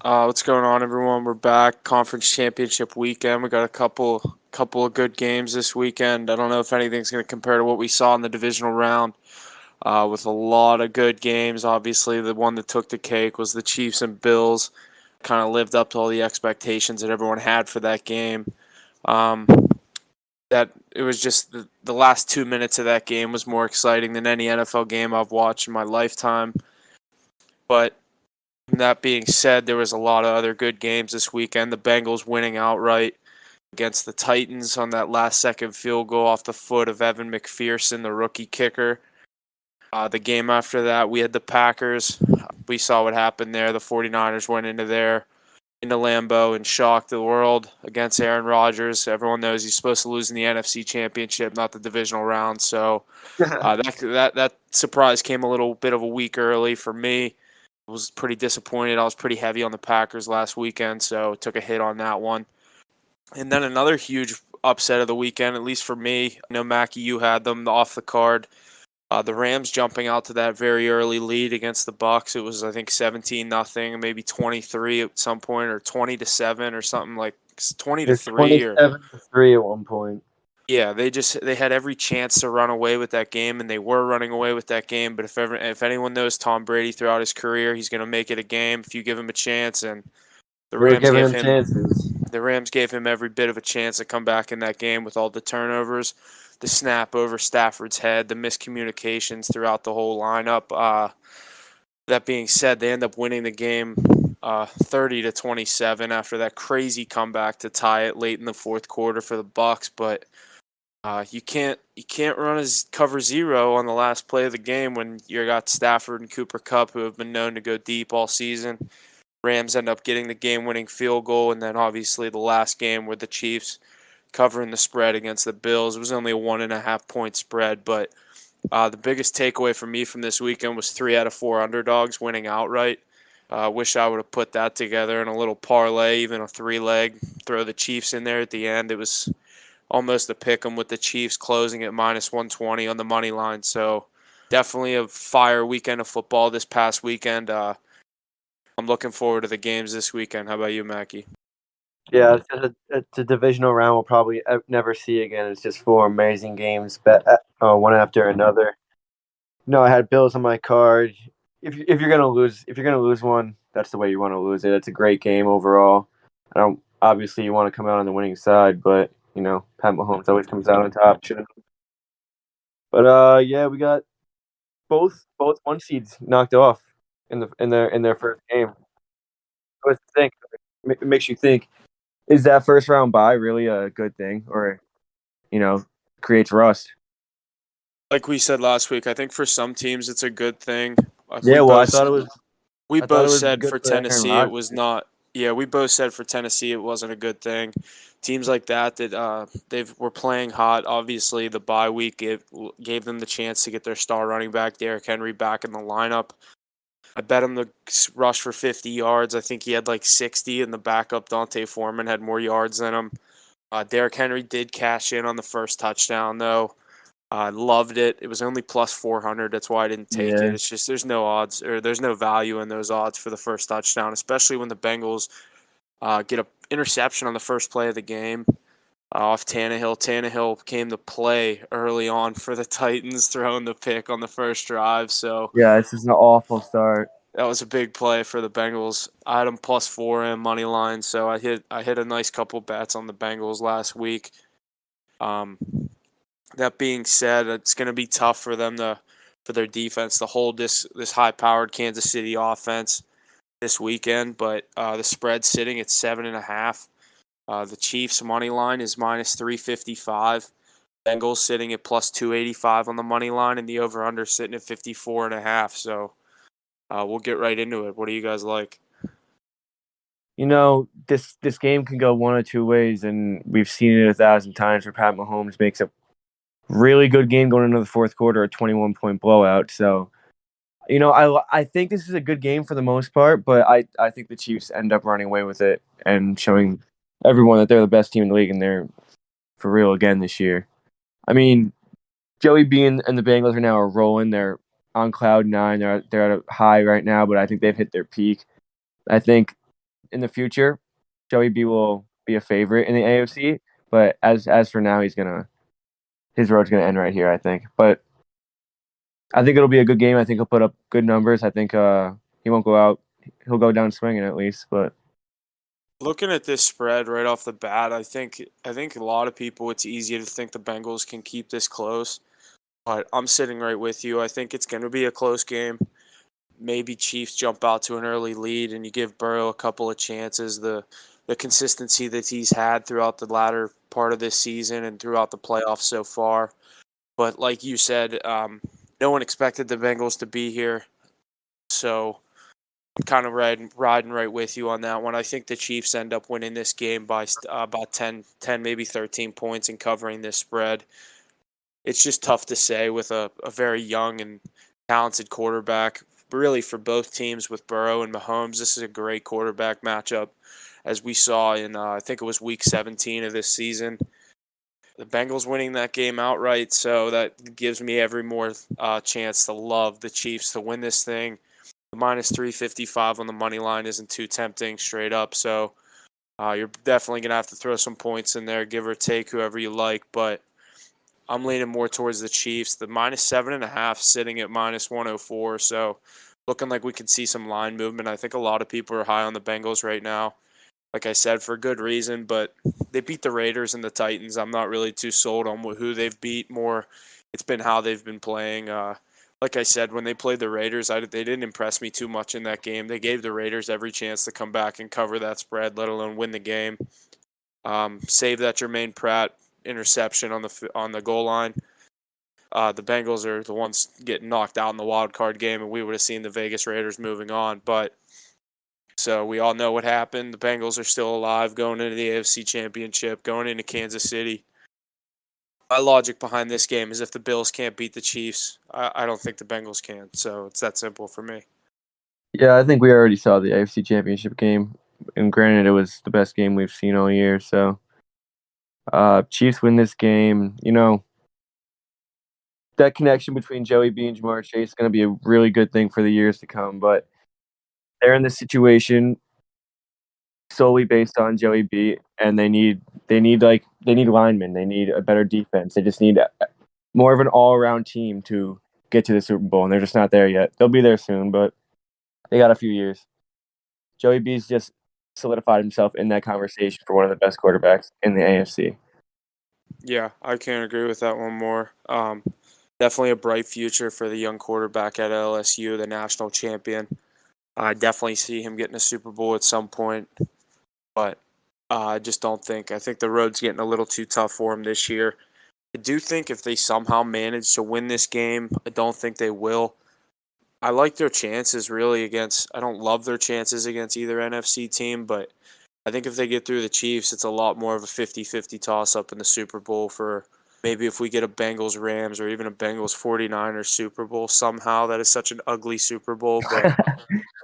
What's going on, everyone? We're back. Conference championship weekend. We got a couple of good games this weekend. I don't know if anything's going to compare to what we saw in the divisional round. With a lot of good games. Obviously, the one that took the cake was the Chiefs and Bills. Kind of lived up to all the expectations that everyone had for that game. Um, that it was just the last 2 minutes of that game was more exciting than any NFL game I've watched in my lifetime. But that being said, there was a lot of other good games this weekend. The Bengals winning outright against the Titans on that last second field goal off the foot of Evan McPherson, the rookie kicker. The game after that, we had the Packers. We saw what happened there. The 49ers went into Lambeau and shocked the world against Aaron Rodgers. Everyone knows he's supposed to lose in the NFC Championship, not the divisional round. So that surprise came a little bit of a week early for me. I was pretty disappointed. I was pretty heavy on the Packers last weekend, so took a hit on that one. And then another huge upset of the weekend, at least for me. I know, Mackie, you had them off the card. The Rams jumping out to that very early lead against the Bucks. It was, I think, 17-0, maybe 23 at some point, or 20-7, or something like 20 to It's 3. Or 27-3 at one point. yeah, they had every chance to run away with that game, and they were running away with that game. But if anyone knows Tom Brady throughout his career, he's going to make it a game if you give him a chance. And the They were Rams giving gave him him chances. the Rams gave him every bit of a chance to come back in that game with all the turnovers, the snap over Stafford's head, the miscommunications throughout the whole lineup. That being said, they end up winning the game 30-27 after that crazy comeback to tie it late in the fourth quarter for the Bucks. But you can't run as cover zero on the last play of the game when you got Stafford and Cooper Kupp, who have been known to go deep all season. Rams end up getting the game-winning field goal, and then obviously the last game where the Chiefs covering the spread against the Bills. It was only a 1.5 point spread, but the biggest takeaway for me from this weekend was 3 out of 4 underdogs winning outright. Wish I would have put that together in a little parlay, even a 3-leg. Throw the Chiefs in there at the end. It was almost a pick 'em with the Chiefs closing at -120 on the money line. So definitely a fire weekend of football this past weekend. I'm looking forward to the games this weekend. How about you, Mackie? Yeah, it's a divisional round we'll probably never see again. It's just four amazing games, one after another. No, I had Bills on my card. If you're gonna lose one, that's the way you want to lose it. It's a great game overall. I don't obviously you want to come out on the winning side, but Pat Mahomes always comes out on top. But yeah, we got both one seeds knocked off in their first game. What do you think? It makes you think: is that first round bye really a good thing, or you know, creates rust? Like we said last week, I think for some teams it's a good thing. Like Yeah, well, I thought it was said good for for Aaron Tennessee it Rodgers. was not. Yeah, we both said for Tennessee it wasn't a good thing. Teams like that they were playing hot. Obviously, the bye week gave them the chance to get their star running back Derrick Henry back in the lineup. I bet him to rush for 50 yards. I think he had like 60, and the backup Dante Foreman had more yards than him. Derrick Henry did cash in on the first touchdown though. I loved it. It was only plus 400. That's why I didn't take it. Yeah, It's just there's no odds or there's no value in those odds for the first touchdown, especially when the Bengals get a interception on the first play of the game off Tannehill. Tannehill came to play early on for the Titans, throwing the pick on the first drive. So yeah, this is an awful start. that was a big play for the Bengals. I had them +4 and money line, so I hit a nice couple bets on the Bengals last week. Um, That being said, it's going to be tough for them for their defense to hold this high powered Kansas City offense this weekend. But the spread's sitting at 7.5. The Chiefs money line is -355. Bengals sitting at +285 on the money line, and the over under sitting at 54.5. So we'll get right into it. What do you guys like? This game can go one or two ways, and we've seen it 1,000 times where Pat Mahomes makes a really good game going into the fourth quarter, a 21-point blowout. So, I think this is a good game for the most part, but I think the Chiefs end up running away with it and showing everyone that they're the best team in the league, and they're for real again this year. I mean, Joey B and the Bengals are now rolling. They're on cloud nine. They're at a high right now, but I think they've hit their peak. I think in the future, Joey B will be a favorite in the AFC. But as for now, his road's gonna end right here, I think. But I think it'll be a good game. I think he'll put up good numbers. I think he won't go out. He'll go down swinging at least. But Looking at this spread right off the bat, I think a lot of people, it's easy to think the Bengals can keep this close, but I'm sitting right with you. I think it's going to be a close game. Maybe Chiefs jump out to an early lead and you give Burrow a couple of chances. The consistency that he's had throughout the latter part of this season and throughout the playoffs so far. But like you said, no one expected the Bengals to be here, so I'm kind of riding right with you on that one. I think the Chiefs end up winning this game by about 10, maybe 13 points and covering this spread. It's just tough to say with a very young and talented quarterback. Really, for both teams with Burrow and Mahomes, this is a great quarterback matchup, as we saw in, I think it was week 17 of this season. The Bengals winning that game outright, so that gives me every more chance to love the Chiefs to win this thing. The minus 355 on the money line isn't too tempting straight up, so you're definitely going to have to throw some points in there, give or take whoever you like, but I'm leaning more towards the Chiefs. The minus 7.5 sitting at minus 104, so looking like we could see some line movement. I think a lot of people are high on the Bengals right now. Like I said, for good reason, but they beat the Raiders and the Titans. I'm not really too sold on who they've beat more. It's been how they've been playing. Like I said, when they played the Raiders, they didn't impress me too much in that game. They gave the Raiders every chance to come back and cover that spread, let alone win the game. Save that Jermaine Pratt interception on the goal line. The Bengals are the ones getting knocked out in the wild card game, and we would have seen the Vegas Raiders moving on, but so we all know what happened. The Bengals are still alive going into the AFC Championship, going into Kansas City. My logic behind this game is if the Bills can't beat the Chiefs, I don't think the Bengals can. So it's that simple for me. yeah, I think we already saw the AFC Championship game, and granted, it was the best game we've seen all year. So, Chiefs win this game. That connection between Joey B and Jamar Chase is going to be a really good thing for the years to come. But they're in this situation solely based on Joey B, and they need linemen. They need a better defense. They just need more of an all-around team to get to the Super Bowl, and they're just not there yet. They'll be there soon, but they got a few years. Joey B's just solidified himself in that conversation for one of the best quarterbacks in the AFC. Yeah, I can't agree with that one more. Definitely a bright future for the young quarterback at LSU, the national champion. I definitely see him getting a Super Bowl at some point, but I just don't think. I think the road's getting a little too tough for him this year. I do think if they somehow manage to win this game, I don't think they will. I like their chances really I don't love their chances against either NFC team, but I think if they get through the Chiefs, it's a lot more of a 50-50 toss-up in the Super Bowl for maybe if we get a Bengals-Rams or even a Bengals-49ers Super Bowl somehow. That is such an ugly Super Bowl, but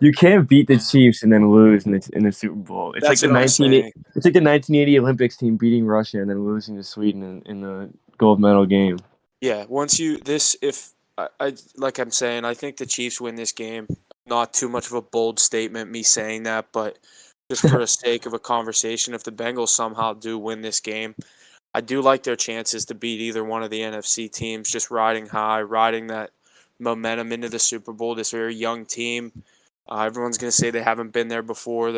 You can't beat the Chiefs and then lose in the Super Bowl. It's that's like what I'm saying. It's like the 1980 Olympics team beating Russia and then losing to Sweden in the gold medal game. Yeah, like I'm saying, I think the Chiefs win this game. Not too much of a bold statement, me saying that, but just for the sake of a conversation, if the Bengals somehow do win this game, I do like their chances to beat either one of the NFC teams, just riding high, riding that momentum into the Super Bowl, this very young team. Everyone's going to say they haven't been there before,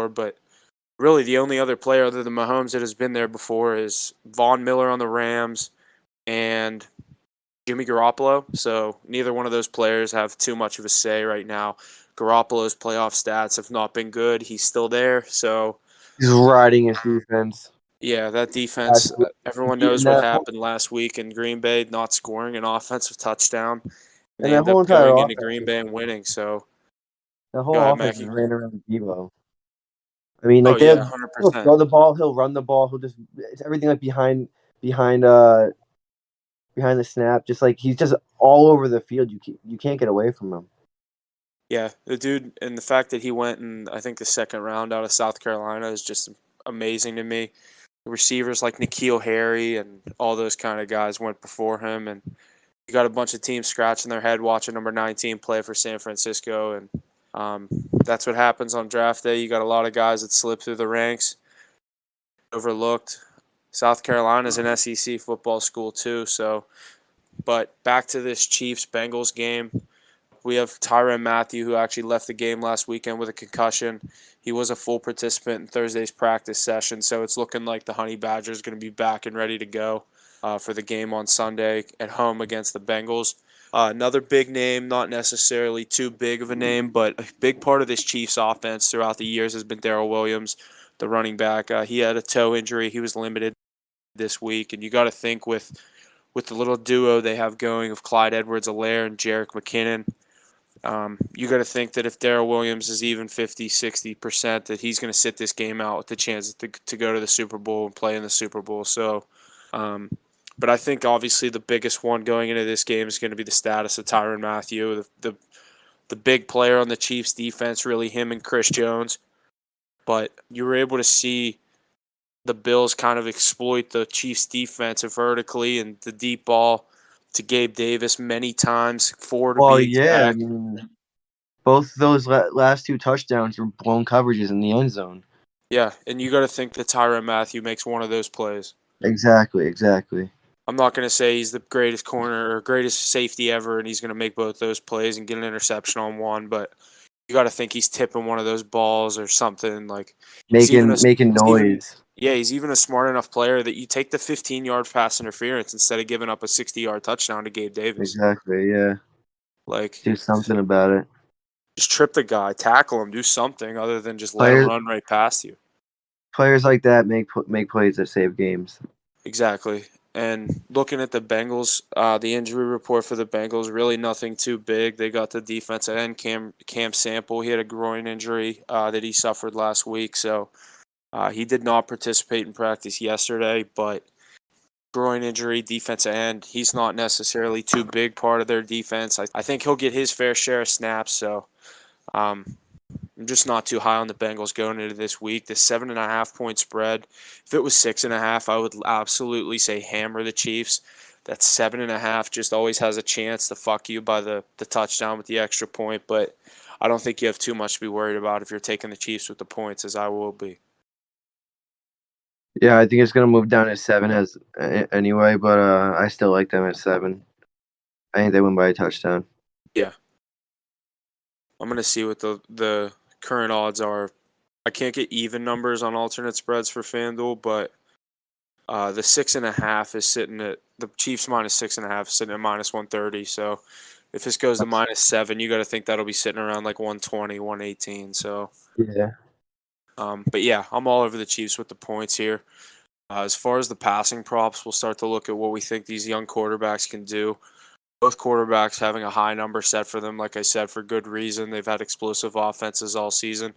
but really the only other player other than Mahomes that has been there before is Von Miller on the Rams and Jimmy Garoppolo. So neither one of those players have too much of a say right now. Garoppolo's playoff stats have not been good. He's still there. So He's riding his defense. yeah, that defense, everyone knows And what that happened last week in Green Bay, not scoring an offensive touchdown. And and they that end whole up entire going into offense, Green Bay and winning. So the go whole ahead, offense is Mackie. ran around Debo. I mean, Oh, like yeah, he'll 100%. throw the ball, he'll run the ball, he'll just it's everything like behind the snap, just like he's just all over the field. You can't get away from him. Yeah, the dude, and the fact that he went in, I think, the second round out of South Carolina is just amazing to me. The receivers like N'Keal Harry and all those kind of guys went before him, and you got a bunch of teams scratching their head watching number 19 play for San Francisco, and That's what happens on draft day. You got a lot of guys that slip through the ranks, overlooked. South Carolina is an SEC football school too, so. But back to this Chiefs-Bengals game. We have Tyrann Mathieu, who actually left the game last weekend with a concussion. He was a full participant in Thursday's practice session, so it's looking like the Honey Badger is going to be back and ready to go for the game on Sunday at home against the Bengals. Another big name, not necessarily too big of a name, but a big part of this Chiefs offense throughout the years has been Darrell Williams, the running back. He had a toe injury. He was limited this week, and you got to think with the little duo they have going of Clyde Edwards-Helaire and Jerick McKinnon, you got to think that if Darrell Williams is even 50, 60%, that he's going to sit this game out with the chance to go to the Super Bowl and play in the Super Bowl. So, but I think obviously the biggest one going into this game is going to be the status of Tyrann Mathieu, the big player on the Chiefs defense, really him and Chris Jones. But you were able to see the Bills kind of exploit the Chiefs defense vertically and the deep ball to Gabe Davis many times, 4 to Well, be yeah, I exact. mean, both those last two touchdowns were blown coverages in the end zone. Yeah, and you got to think that Tyrann Mathieu makes one of those plays. Exactly. I'm not going to say he's the greatest corner or greatest safety ever, and he's going to make both those plays and get an interception on one, but you got to think he's tipping one of those balls or something. Like Making he's noise. he's even a smart enough player that you take the 15-yard pass interference instead of giving up a 60-yard touchdown to Gabe Davis. Exactly, yeah. Like, Do something about it. just trip the guy, tackle him, do something other than just let him run right past you. Players like that make plays that save games. Exactly. And looking at the Bengals, the injury report for the Bengals, really nothing too big. They got the defensive end, Cam Sample. He had a groin injury that he suffered last week, so he did not participate in practice yesterday, but groin injury, defensive end, he's not necessarily too big part of their defense. I think he'll get his fair share of snaps, so I'm just not too high on the Bengals going into this week. The 7.5-point spread, if it was 6.5, I would absolutely say hammer the Chiefs. That 7.5 just always has a chance to fuck you by the touchdown with the extra point, but I don't think you have too much to be worried about if you're taking the Chiefs with the points, as I will be. Yeah, I think it's gonna move down to 7 as anyway, but I still like them at 7. I think they win by a touchdown. Yeah. I'm going to see what the current odds are. I can't get even numbers on alternate spreads for FanDuel, but the 6.5 is sitting at the Chiefs minus 6.5 is sitting at minus 130. So if this goes to minus 7, you got to think that'll be sitting around like 120, 118. So Yeah. but yeah, I'm all over the Chiefs with the points here. As far as the passing props, we'll start to look at what we think these young quarterbacks can do. Both quarterbacks having a high number set for them, like I said, for good reason. They've had explosive offenses all season.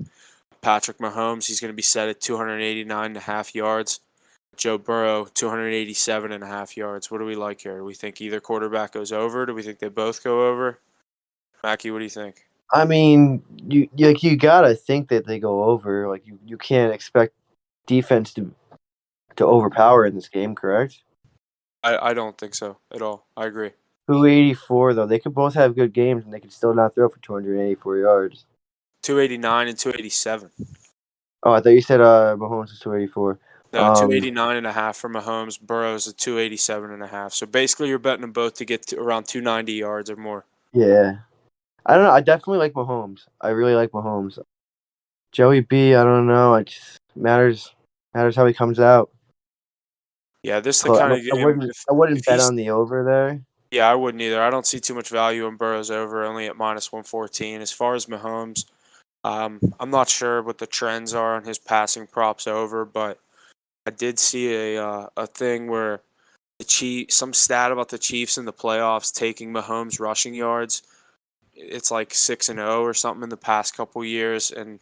Patrick Mahomes, he's going to be set at 289.5 yards. Joe Burrow, 287.5 yards. What do we like here? Do we think either quarterback goes over? Do we think they both go over? Mackie, what do you think? I mean, you gotta think that they go over. Like you can't expect defense to overpower in this game, correct? I don't think so at all. I agree. 284 though. They could both have good games and they could still not throw for 284 yards. 289 and 287. Oh, I thought you said Mahomes was 284. No, 289.5 for Mahomes. Burrow's at 287.5. So basically, you're betting them both to get to around 290 yards or more. Yeah. I don't know. I definitely like Mahomes. I really like Mahomes. Joey B, I don't know. It just matters how he comes out. Yeah, this is the kind of game. I wouldn't bet on the over there. Yeah, I wouldn't either. I don't see too much value in Burrow's over, only at minus 114. As far as Mahomes, I'm not sure what the trends are on his passing props over, but I did see a thing where some stat about the Chiefs in the playoffs taking Mahomes rushing yards. It's like 6-0 or something in the past couple years, and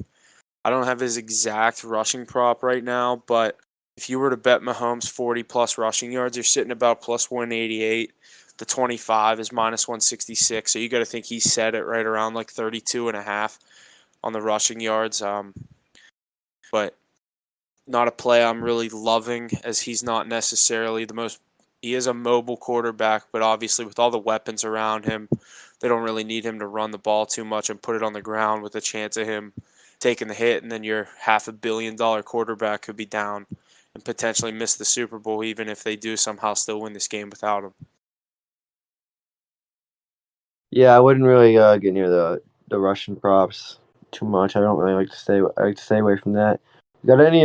I don't have his exact rushing prop right now, but if you were to bet Mahomes 40-plus rushing yards, you're sitting about plus 188. The 25 is minus 166, so you got to think he's set at right around like 32.5 on the rushing yards. But not a play I'm really loving, as he's not necessarily the most. He is a mobile quarterback, but obviously with all the weapons around him, they don't really need him to run the ball too much and put it on the ground with a chance of him taking the hit, and then your $500 million quarterback could be down and potentially miss the Super Bowl, even if they do somehow still win this game without him. Yeah, I wouldn't really get near the Russian props too much. I don't really like to stay. I like to stay away from that. Got any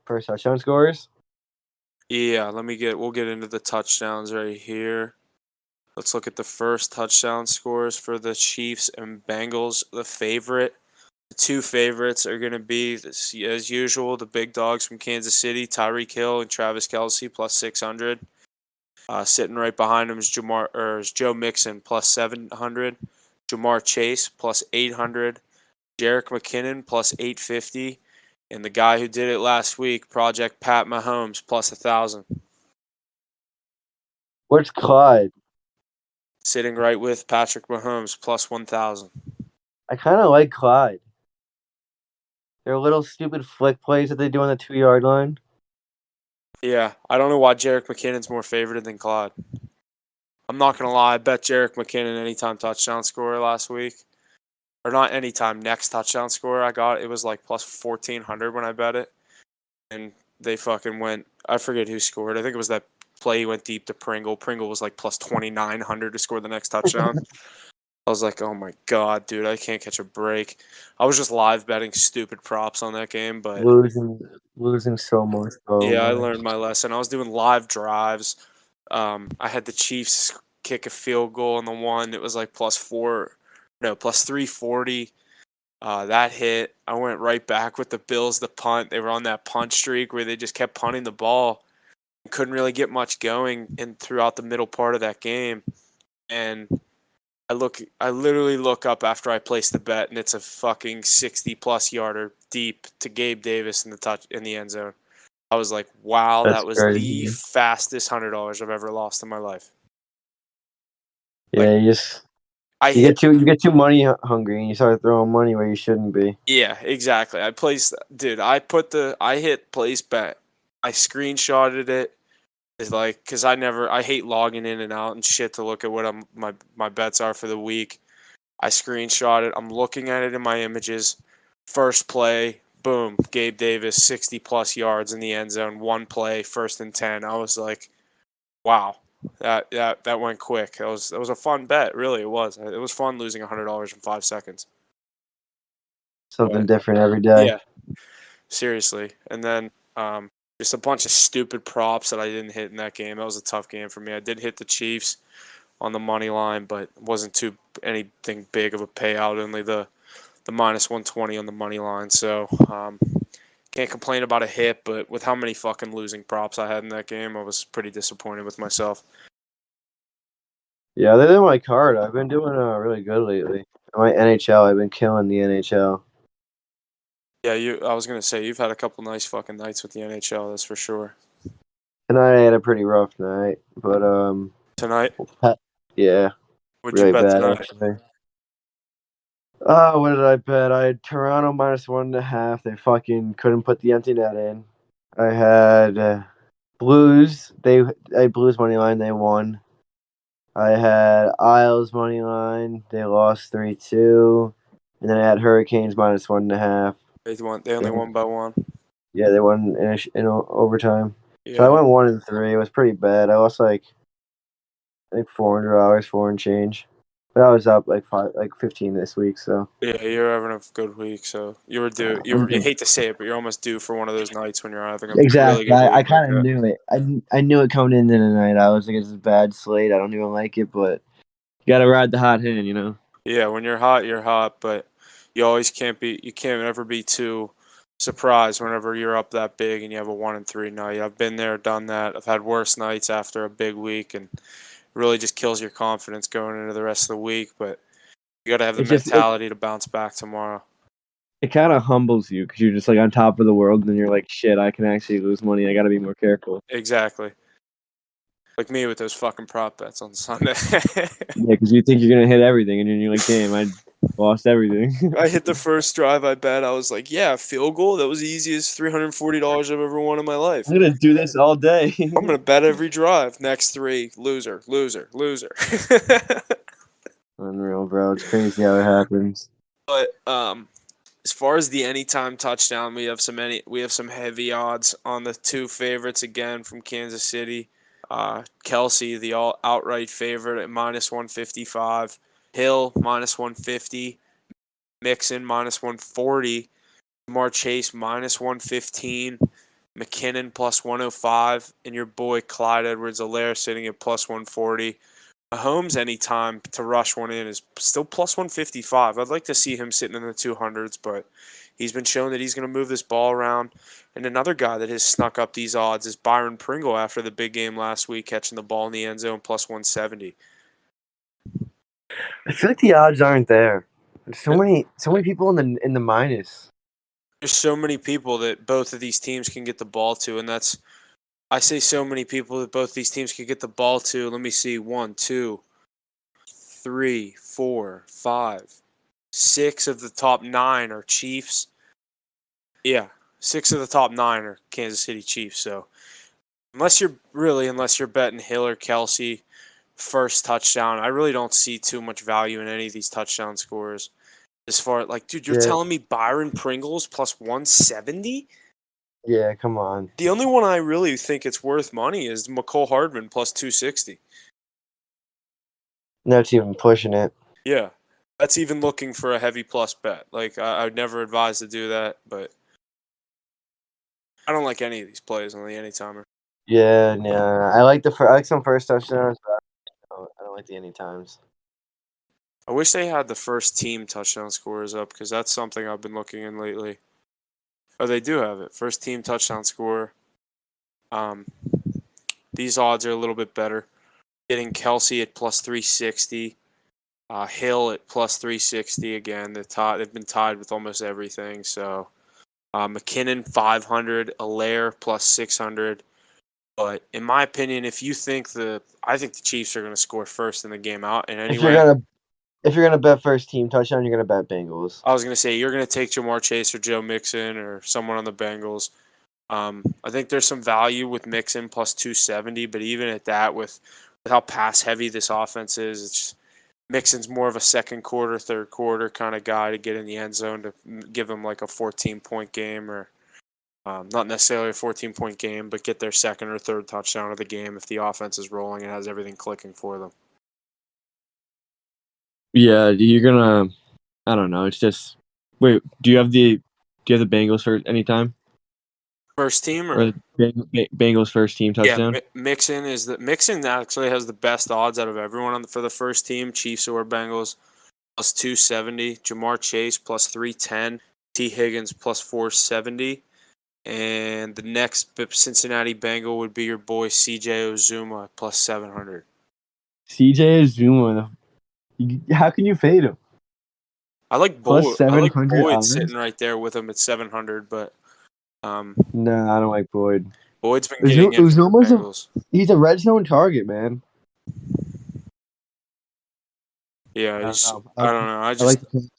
first touchdown scores? Yeah, we'll get into the touchdowns right here. Let's look at the first touchdown scores for the Chiefs and Bengals. The two favorites are going to be, as usual, the big dogs from Kansas City, Tyreek Hill and Travis Kelce, plus 600. Sitting right behind him is Joe Mixon, plus 700. Jamar Chase, plus 800. Jerick McKinnon, plus 850. And the guy who did it last week, Project Pat Mahomes, plus 1,000. Where's Clyde? Sitting right with Patrick Mahomes, plus 1,000. I kind of like Clyde. They're little stupid flick plays that they do on the 2-yard line. Yeah, I don't know why Jerick McKinnon's more favored than Clyde. I'm not going to lie. I bet Jerick McKinnon anytime touchdown scorer last week. Or not anytime, next touchdown scorer I got. It was like plus 1,400 when I bet it. And they fucking went, I forget who scored. I think it was that play he went deep to Pringle. Pringle was like plus 2,900 to score the next touchdown. I was like, oh my God, dude, I can't catch a break. I was just live betting stupid props on that game, but Losing so much. yeah, I learned my lesson. I was doing live drives. I had the Chiefs kick a field goal on the one. It was like plus 340. That hit. I went right back with the Bills, the punt. They were on that punt streak where they just kept punting the ball. Couldn't really get much going throughout the middle part of that game. And I literally look up after I place the bet, and it's a fucking 60-plus yarder deep to Gabe Davis in the end zone. I was like, wow, That's that was crazy. the fastest $100 I've ever lost in my life. Yeah, I you hit. get too money hungry and you start throwing money where you shouldn't be. Yeah, exactly. I hit place bet. I screenshotted it. It's like, cause I hate logging in and out and shit to look at what my bets are for the week. I screenshot it. I'm looking at it in my images. First play, boom, Gabe Davis, 60-plus yards in the end zone. One play, 1st and 10. I was like, wow, that went quick. That was a fun bet, really. It was. It was fun losing $100 in 5 seconds. Something different every day. Yeah, seriously. And then just a bunch of stupid props that I didn't hit in that game. That was a tough game for me. I did hit the Chiefs on the money line, but it wasn't anything big of a payout. Only the minus 120 on the money line. So can't complain about a hit, but with how many fucking losing props I had in that game, I was pretty disappointed with myself. Yeah, they're my card. I've been doing really good lately. My NHL, I've been killing the NHL. Yeah, I was gonna say you've had a couple nice fucking nights with the NHL. That's for sure. Tonight I had a pretty rough night, but Tonight, yeah, what'd really you bet bad tonight? actually. What did I bet? I had Toronto minus 1.5. They fucking couldn't put the empty net in. I had Blues. I had Blues money line. They won. I had Isles money line. They lost 3-2, and then I had Hurricanes minus 1.5. They only won by one. Yeah, they won in overtime. Yeah. So I went 1-3. It was pretty bad. I lost I think $400, 4 and change. But I was up like 15 this week. So Yeah, you're having a good week, so you were due. You hate to say it, but you're almost due for one of those nights when you're having a really exactly, good week. I kind of knew it. I knew it coming into the night. I was like, it's a bad slate. I don't even like it, but you gotta ride the hot hand, you know. Yeah, when you're hot, but you always can't ever be too surprised whenever you're up that big and you have a 1-3 night. I've been there, done that. I've had worse nights after a big week, and it really just kills your confidence going into the rest of the week. But you got to have the mentality to bounce back tomorrow. It kind of humbles you because you're just like on top of the world, and then you're like, shit, I can actually lose money. I got to be more careful. Exactly. Like me with those fucking prop bets on Sunday. Yeah, because you think you're gonna hit everything, and then you're like, damn, I lost everything. I hit the first drive. I bet I was like, yeah, field goal. That was the easiest $340 I've ever won in my life. I'm gonna do this all day. I'm gonna bet every drive. Next 3, loser. Unreal. know, bro. It's crazy how it happens. But as far as the anytime touchdown, we have some heavy odds on the two favorites again from Kansas City. Kelsey, the outright favorite at -155. Hill -150. Mixon -140. Jamar Chase -115. McKinnon +105, and your boy Clyde Edwards-Helaire sitting at +140. Mahomes anytime to rush one in is still +155. I'd like to see him sitting in the 200s, but he's been shown that he's going to move this ball around. And another guy that has snuck up these odds is Byron Pringle after the big game last week, catching the ball in the end zone +170. I feel like the odds aren't there. There's so many people in the minus. There's so many people that both of these teams can get the ball to, and I say so many people that both these teams can get the ball to. Let me see. 1, 2, 3, 4, 5, 6 of the top 9 are Chiefs. Yeah, 6 of the top 9 are Kansas City Chiefs. So unless you're betting Hill or Kelsey first touchdown, I really don't see too much value in any of these touchdown scores. As far as dude, you're telling me Byron Pringles +170? Yeah, come on. The only one I really think it's worth money is McCole Hardman +260. That's even pushing it. Yeah, that's even looking for a heavy plus bet. I'd never advise to do that, but I don't like any of these plays on the anytimer. Yeah, I like I like some first touchdowns, but I don't like the anytimes. I wish they had the first team touchdown scores up because that's something I've been looking in lately. Oh, they do have it. First team touchdown score. These odds are a little bit better. Getting Kelsey at +360. Hill at +360 again. They've been tied with almost everything. So McKinnon 500, Helaire +600. But in my opinion, I think the Chiefs are going to score first in the game out. And anyway, if you're gonna bet first team touchdown, you're gonna bet Bengals. I was going to say you're going to take Jamar Chase or Joe Mixon or someone on the Bengals. I think there's some value with Mixon +270, but even at that, with how pass heavy this offense is, Mixon's more of a second quarter, third quarter kind of guy to get in the end zone to give them like a 14-point game, or not necessarily a 14-point game, but get their second or third touchdown of the game if the offense is rolling and has everything clicking for them. Yeah, you're gonna. I don't know. It's just. Wait, do you have the Bengals for anytime? First team or Bengals first team touchdown? Yeah, Mixon actually has the best odds out of everyone for the first team, Chiefs or Bengals, +270. Jamar Chase +310. T. Higgins +470. And the next Cincinnati Bengal would be your boy C.J. Uzomah +700. C.J. Uzomah, how can you fade him? I like Boyd. I like Boyd sitting right there with him at 700, but no, I don't like Boyd. Boyd's been getting it. He's a red zone target, man. Yeah, I don't know.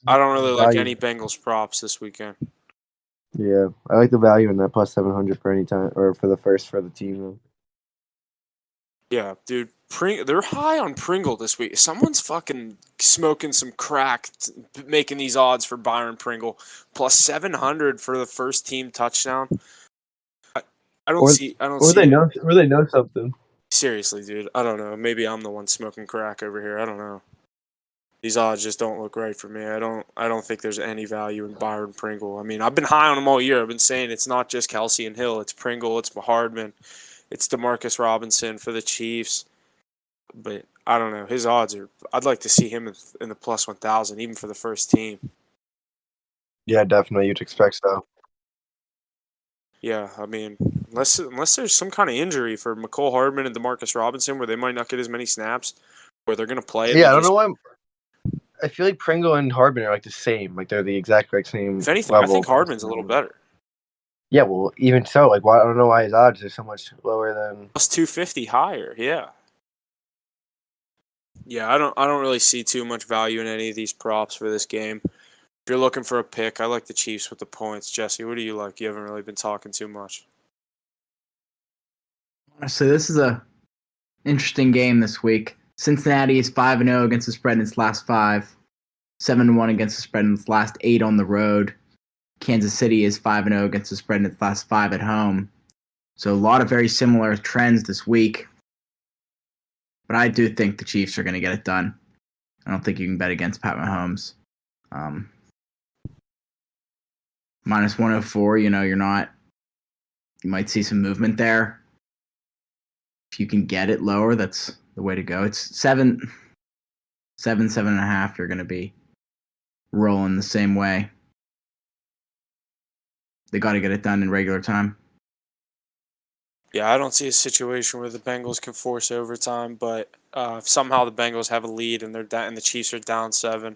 I don't really like any Bengals props this weekend. Yeah, I like the value in that +700 for any time or for the team though. Yeah, dude. They're high on Pringle this week. Someone's fucking smoking some crack, making these odds for Byron Pringle +700 for the first team touchdown. I don't see. They know something. Seriously, dude. I don't know. Maybe I'm the one smoking crack over here. I don't know. These odds just don't look right for me. I don't think there's any value in Byron Pringle. I mean, I've been high on him all year. I've been saying it's not just Kelsey and Hill. It's Pringle. It's Hardman. It's Demarcus Robinson for the Chiefs. But I don't know. His odds are. I'd like to see him in the +1,000, even for the first team. Yeah, definitely. You'd expect so. Yeah, I mean, unless there's some kind of injury for McCole Hardman and Demarcus Robinson, where they might not get as many snaps, where they're going to play. Yeah, I don't know why. I feel like Pringle and Hardman are like the same. Like they're the exact same. If anything, level. I think Hardman's a little better. Yeah, well, even so, I don't know why his odds are so much lower than +250 higher. Yeah. Yeah, I don't really see too much value in any of these props for this game. If you're looking for a pick, I like the Chiefs with the points. Jesse, what do you like? You haven't really been talking too much. So this is a interesting game this week. Cincinnati is 5-0 against the spread in its last 5. 7-1 against the spread in its last 8 on the road. Kansas City is 5-0 against the spread in its last 5 at home. So a lot of very similar trends this week. But I do think the Chiefs are going to get it done. I don't think you can bet against Pat Mahomes. Minus 104, you're not. You might see some movement there. If you can get it lower, that's the way to go. It's 7.5. You're going to be rolling the same way. They got to get it done in regular time. Yeah, I don't see a situation where the Bengals can force overtime, but if somehow the Bengals have a lead and and the Chiefs are down 7,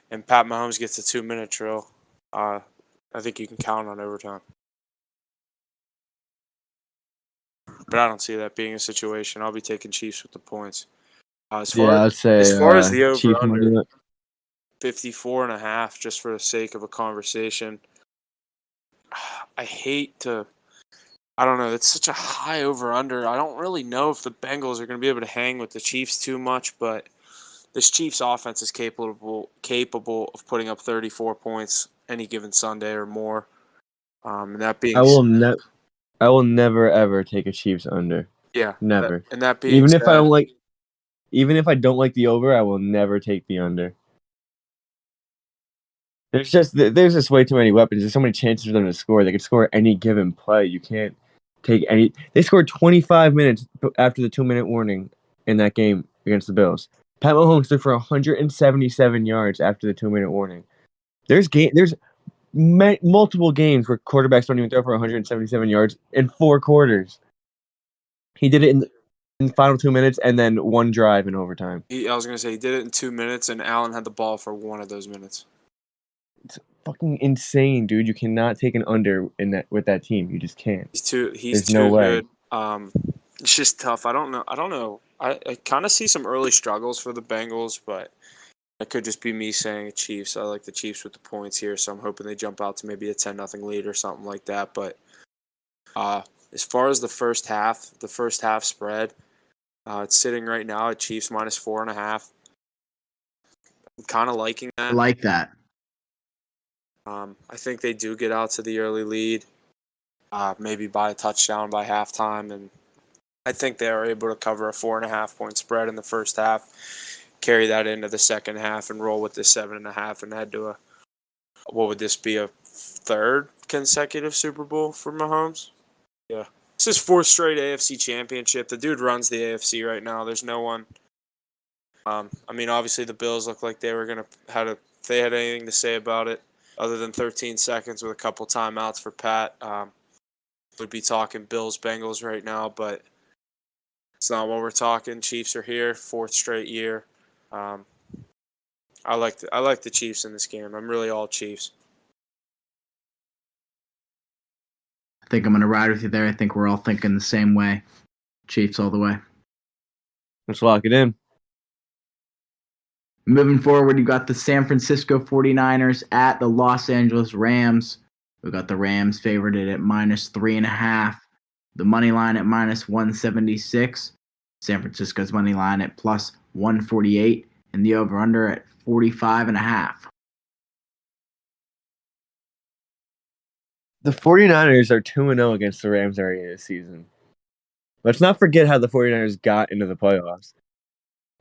and Pat Mahomes gets a 2-minute drill, I think you can count on overtime. But I don't see that being a situation. I'll be taking Chiefs with the points. As far I'd say as far as the Chief over-under, money. 54.5, just for the sake of a conversation. I hate to. I don't know. It's such a high over-under. I don't really know if the Bengals are going to be able to hang with the Chiefs too much, but this Chiefs offense is capable of putting up 34 points any given Sunday or more. And that being I will never ever take a Chiefs under. yeah, Never. and that being Even said, if I don't like the over, I will never take the under. There's just way too many weapons. There's so many chances for them to score. They could score any given play. You can't take any. They scored 25 minutes after the 2-minute warning in that game against the Bills. Pat Mahomes threw for 177 yards after the 2-minute warning. There's multiple games where quarterbacks don't even throw for 177 yards in 4 quarters. He did it in the final 2 minutes and then one drive in overtime. I was going to say he did it in 2 minutes, and Allen had the ball for one of those minutes. It's fucking insane, dude. You cannot take an under with that team. You just can't. He's too no way. good. It's just tough. I don't know. I kind of see some early struggles for the Bengals, but it could just be me saying Chiefs. I like the Chiefs with the points here, so I'm hoping they jump out to maybe a 10-0 lead or something like that. But as far as the first half spread, it's sitting right now at Chiefs minus 4.5. I'm kind of liking that. I like that. I think they do get out to the early lead, maybe by a touchdown by halftime, and I think they are able to cover a 4.5-point spread in the first half, carry that into the second half, and roll with this 7.5 and head to what would this be, a third consecutive Super Bowl for Mahomes? Yeah. This is 4th straight AFC championship. The dude runs the AFC right now. There's no one. Obviously the Bills look like they were going to if they had anything to say about it, other than 13 seconds with a couple timeouts for Pat, would be talking Bills-Bengals right now, but it's not what we're talking. Chiefs are here, 4th straight year. I like the Chiefs in this game. I'm really all Chiefs. I think I'm going to ride with you there. I think we're all thinking the same way. Chiefs all the way. Let's lock it in. Moving forward, you got the San Francisco 49ers at the Los Angeles Rams. We got the Rams favored at minus 3.5. The money line at minus 176. San Francisco's money line at plus 148. And the over-under at 45.5. The 49ers are 2-0 against the Rams already this season. Let's not forget how the 49ers got into the playoffs.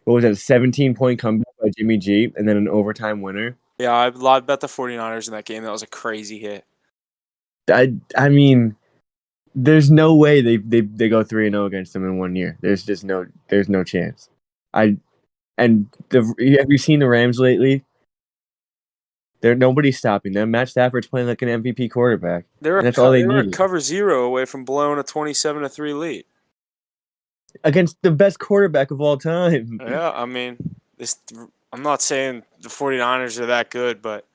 What was it, a 17-point comeback by Jimmy G and then an overtime winner? Yeah, I bet the 49ers in that game. That was a crazy hit. I mean, there's no way they go 3-0 against them in 1 year. There's no chance. Have you seen the Rams lately? Nobody's stopping them. Matt Stafford's playing like an MVP quarterback. That's all they need. Cover 0 away from blowing a 27-3 lead against the best quarterback of all time. Yeah, I'm not saying the 49ers are that good, but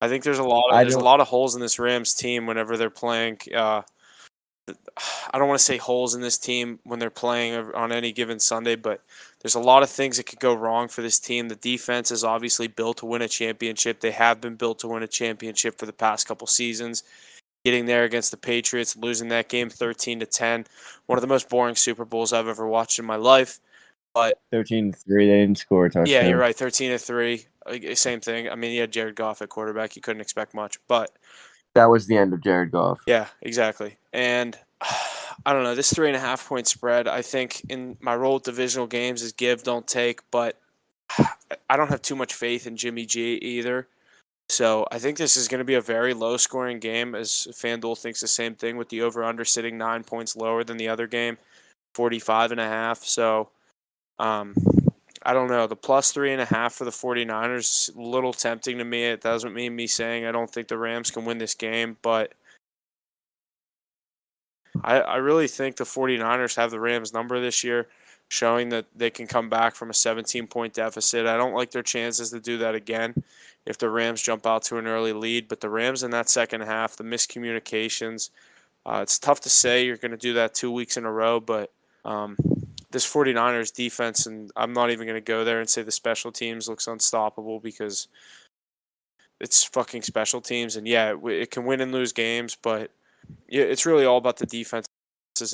I think there's a lot of holes in this Rams team whenever they're playing. I don't want to say holes in this team when they're playing on any given Sunday, but there's a lot of things that could go wrong for this team. The defense is obviously built to win a championship. They have been built to win a championship for the past couple seasons. Getting there against the Patriots, losing that game 13-10, one of the most boring Super Bowls I've ever watched in my life. But 13-3, they didn't score a touchdown. Yeah, you're right, 13-3. same thing. I mean, he had Jared Goff at quarterback. You couldn't expect much, but That was the end of Jared Goff. yeah, exactly. And I don't know, this 3.5 point spread, I think in my role with divisional games is give, don't take, but I don't have too much faith in Jimmy G either. So I think this is going to be a very low scoring game, as FanDuel thinks the same thing, with the over under sitting 9 points lower than the other game, 45.5. So I don't know. The plus 3.5 for the 49ers is a little tempting to me. It doesn't mean me saying I don't think the Rams can win this game, but I really think the 49ers have the Rams number this year, showing that they can come back from a 17-point deficit. I don't like their chances to do that again if the Rams jump out to an early lead, but the Rams in that second half, the miscommunications, it's tough to say you're going to do that 2 weeks in a row, but this 49ers defense, and I'm not even going to go there and say the special teams looks unstoppable, because it's fucking special teams, and yeah, it can win and lose games, but yeah, it's really all about the defenses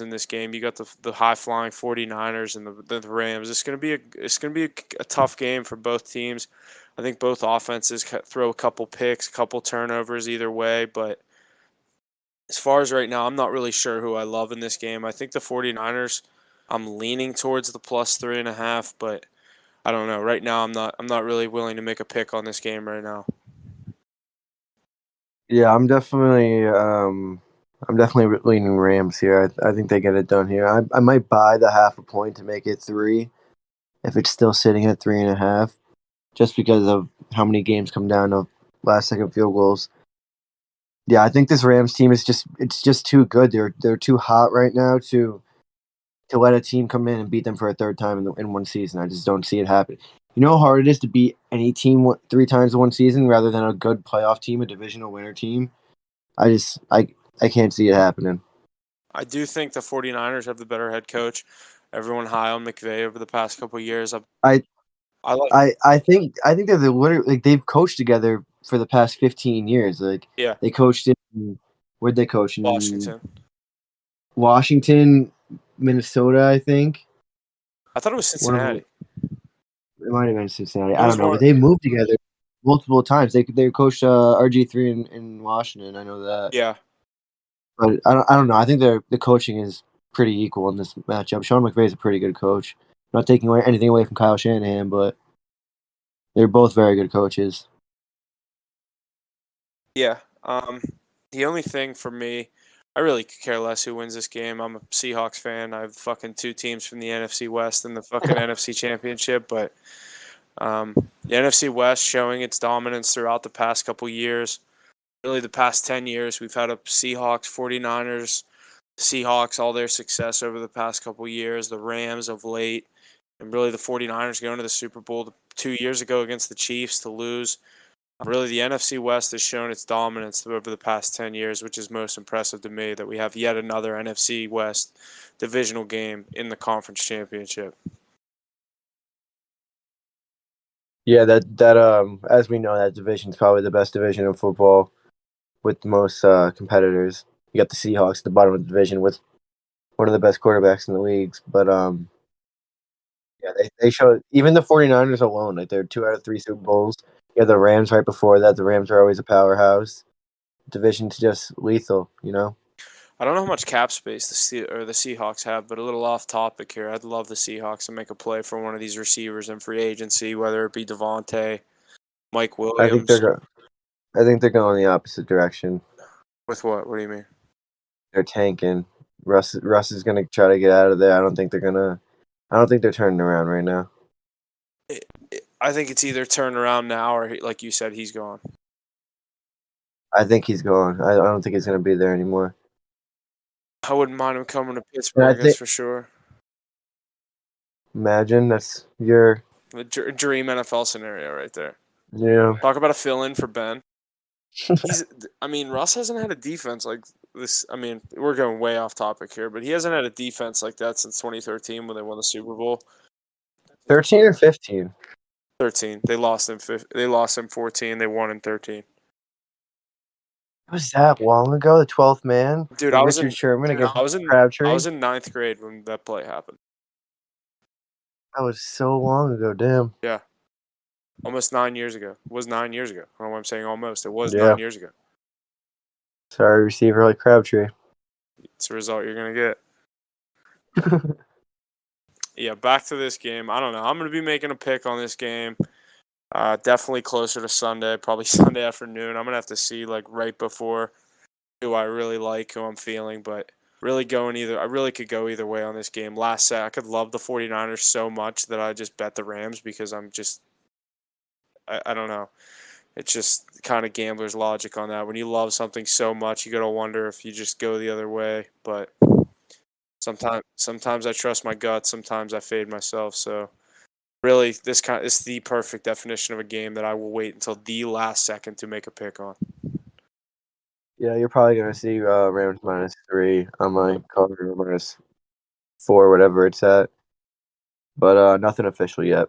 in this game. You got the high flying 49ers and the Rams. It's gonna be a tough game for both teams. I think both offenses throw a couple picks, a couple turnovers either way, but as far as right now, I'm not really sure who I love in this game. I think the 49ers, I'm leaning towards the plus 3.5, but I don't know. Right now I'm not really willing to make a pick on this game right now. Yeah, I'm definitely leaning Rams here. I think they get it done here. I might buy the 0.5 point to make it 3 if it's still sitting at 3.5, just because of how many games come down to last second field goals. Yeah, I think this Rams team is just too good. They're too hot right now to let a team come in and beat them for a third time in one season. I just don't see it happen. You know how hard it is to beat any team 3 times in one season rather than a good playoff team, a divisional winner team? I can't see it happening. I do think the 49ers have the better head coach. Everyone high on McVay over the past couple of years. I like. I think that they've coached together for the past 15 years. Like, Yeah, they coached in, where'd they coach? In Washington. Minnesota, I think. I thought it was Cincinnati. It might have been Cincinnati. It I was don't know, more- but they moved together multiple times. They coached RG3 in Washington. I know that. Yeah, But I don't know. I think the coaching is pretty equal in this matchup. Sean McVay is a pretty good coach. Not taking anything away from Kyle Shanahan, but they're both very good coaches. yeah. The only thing for me, I really could care less who wins this game. I'm a Seahawks fan. I have fucking 2 teams from the NFC West and the fucking NFC Championship, but the NFC West showing its dominance throughout the past couple years. Really, the past 10 years, we've had a Seahawks, 49ers, Seahawks, all their success over the past couple years, the Rams of late, and really the 49ers going to the Super Bowl 2 years ago against the Chiefs to lose. Really, the NFC West has shown its dominance over the past 10 years, which is most impressive to me, that we have yet another NFC West divisional game in the conference championship. Yeah, as we know, that division is probably the best division in football with the most competitors. You got the Seahawks at the bottom of the division with one of the best quarterbacks in the leagues. But yeah, they show even the 49ers alone, like they're 2 out of 3 Super Bowls. You have the Rams right before that. The Rams are always a powerhouse. Division's just lethal, you know? I don't know how much cap space the Seahawks have, but a little off topic here. I'd love the Seahawks to make a play for one of these receivers in free agency, whether it be Devontae, Mike Williams. I think they're going the opposite direction. With what? What do you mean? They're tanking. Russ is going to try to get out of there. I don't think they're turning around right now. I think it's either turn around now or, like you said, he's gone. I think he's gone. I don't think he's going to be there anymore. I wouldn't mind him coming to Pittsburgh, that's for sure. Imagine that's your dream NFL scenario right there. Yeah. Talk about a fill-in for Ben. Russ hasn't had a defense like this. I mean, we're going way off topic here, but he hasn't had a defense like that since 2013 when they won the Super Bowl. 13 or 15? 13. They lost him 14. They won in 13. Was that long ago? The 12th man, dude. Richard Sherman against Crabtree. I was in 9th grade when that play happened. That was so long ago. Damn. Yeah. Almost 9 years ago. It was 9 years ago. I don't know why I'm saying almost. It was Yeah. 9 years ago. Sorry, receiver like Crabtree. It's the result you're going to get. Yeah, back to this game. I don't know. I'm going to be making a pick on this game. Definitely closer to Sunday, probably Sunday afternoon. I'm going to have to see like right before who I really like, who I'm feeling, but really going either. I really could go either way on this game. Last set, I could love the 49ers so much that I just bet the Rams because I don't know. It's just kind of gambler's logic on that. When you love something so much, you got to wonder if you just go the other way. But sometimes I trust my gut. Sometimes I fade myself. So really, this is the perfect definition of a game that I will wait until the last second to make a pick on. Yeah, you're probably gonna see Rams -3 on my card, or -4, whatever it's at. But nothing official yet.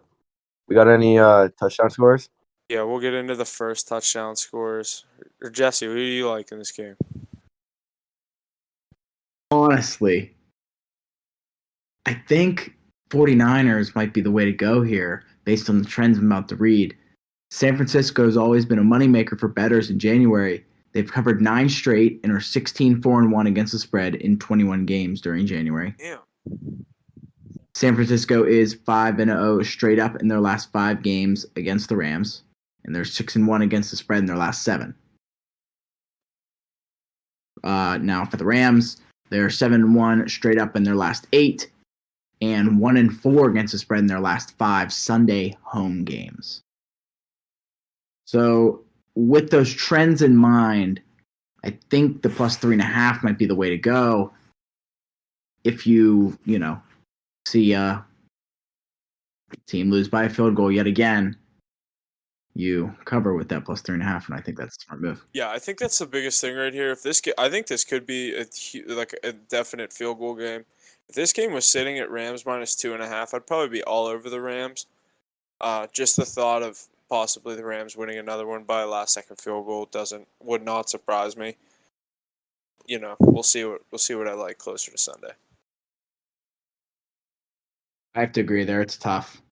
We got any touchdown scores? Yeah, we'll get into the first touchdown scores. Or Jesse, who do you like in this game? Honestly, I think 49ers might be the way to go here based on the trends I'm about to read. San Francisco has always been a moneymaker for bettors in January. They've covered 9 straight and are 16-4-1 against the spread in 21 games during January. Yeah. San Francisco is 5-0 straight up in their last 5 games against the Rams, and they're 6-1 against the spread in their last 7. Now for the Rams, they're 7-1 straight up in their last 8, and 1-4 against the spread in their last 5 Sunday home games. So with those trends in mind, I think the +3.5 might be the way to go. If you see a team lose by a field goal yet again, you cover with that +3.5, and I think that's a smart move. Yeah, I think that's the biggest thing right here. I think this could be like a definite field goal game. If this game was sitting at Rams -2.5, I'd probably be all over the Rams. Just the thought of possibly the Rams winning another one by a last-second field goal would not surprise me. We'll see what I like closer to Sunday. I have to agree there. It's tough.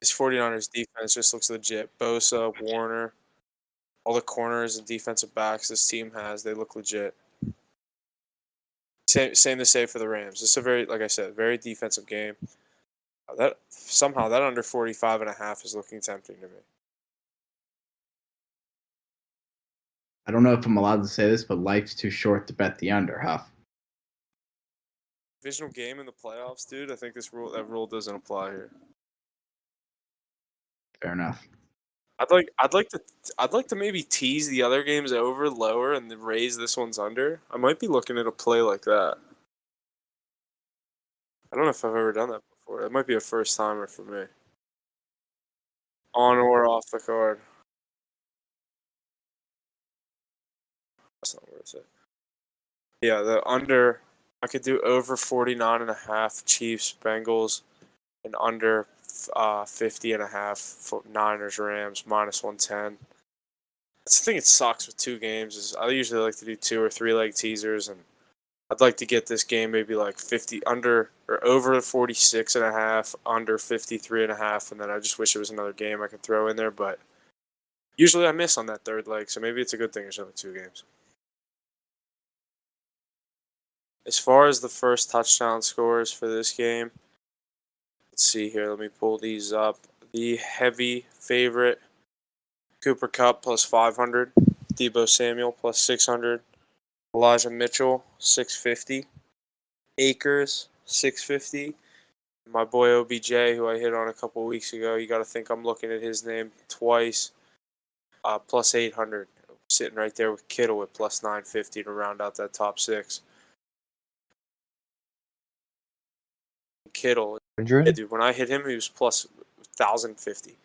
This 49ers defense just looks legit. Bosa, Warner, all the corners and defensive backs this team has, they look legit. Same to say for the Rams. It's a like I said, very defensive game. That under 45.5 is looking tempting to me. I don't know if I'm allowed to say this, but life's too short to bet the under, Huff. Divisional game in the playoffs, dude. I think that rule doesn't apply here. Fair enough. I'd like to maybe tease the other games over lower and then raise this one's under. I might be looking at a play like that. I don't know if I've ever done that before. That might be a first timer for me. On or off the card. That's not worth it. Yeah, the under. I could do over 49.5 Chiefs Bengals and under 50.5 Niners Rams -110. That's the thing. It sucks with 2 games. Is I usually like to do 2 or 3 leg teasers, and I'd like to get this game maybe like 50 under or over 46.5, under 53.5, and then I just wish it was another game I could throw in there. But usually I miss on that third leg, so maybe it's a good thing there's only 2 games. As far as the first touchdown scores for this game, let's see here. Let me pull these up. The heavy favorite, Cooper Kupp +500, Deebo Samuel +600, Elijah Mitchell 650, Akers 650. My boy OBJ, who I hit on a couple weeks ago, you got to think I'm looking at his name twice, +800, sitting right there with Kittle at +950 to round out that top 6. Kittle. 100? Yeah, dude, when I hit him, he was +1,050.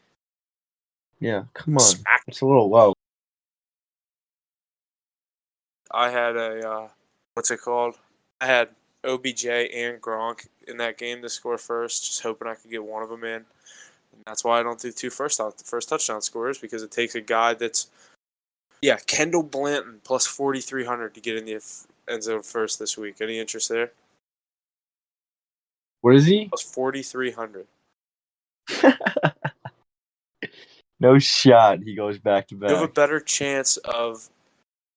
Yeah, come on. Smack. It's a little low. I had what's it called? I had OBJ and Gronk in that game to score first, just hoping I could get one of them in. And that's why I don't do 2 first touchdown scores, because it takes a guy that's, Kendall Blanton +4,300 to get in the end zone first this week. Any interest there? What is he? +4,300. No shot. He goes back to You have a back. better chance of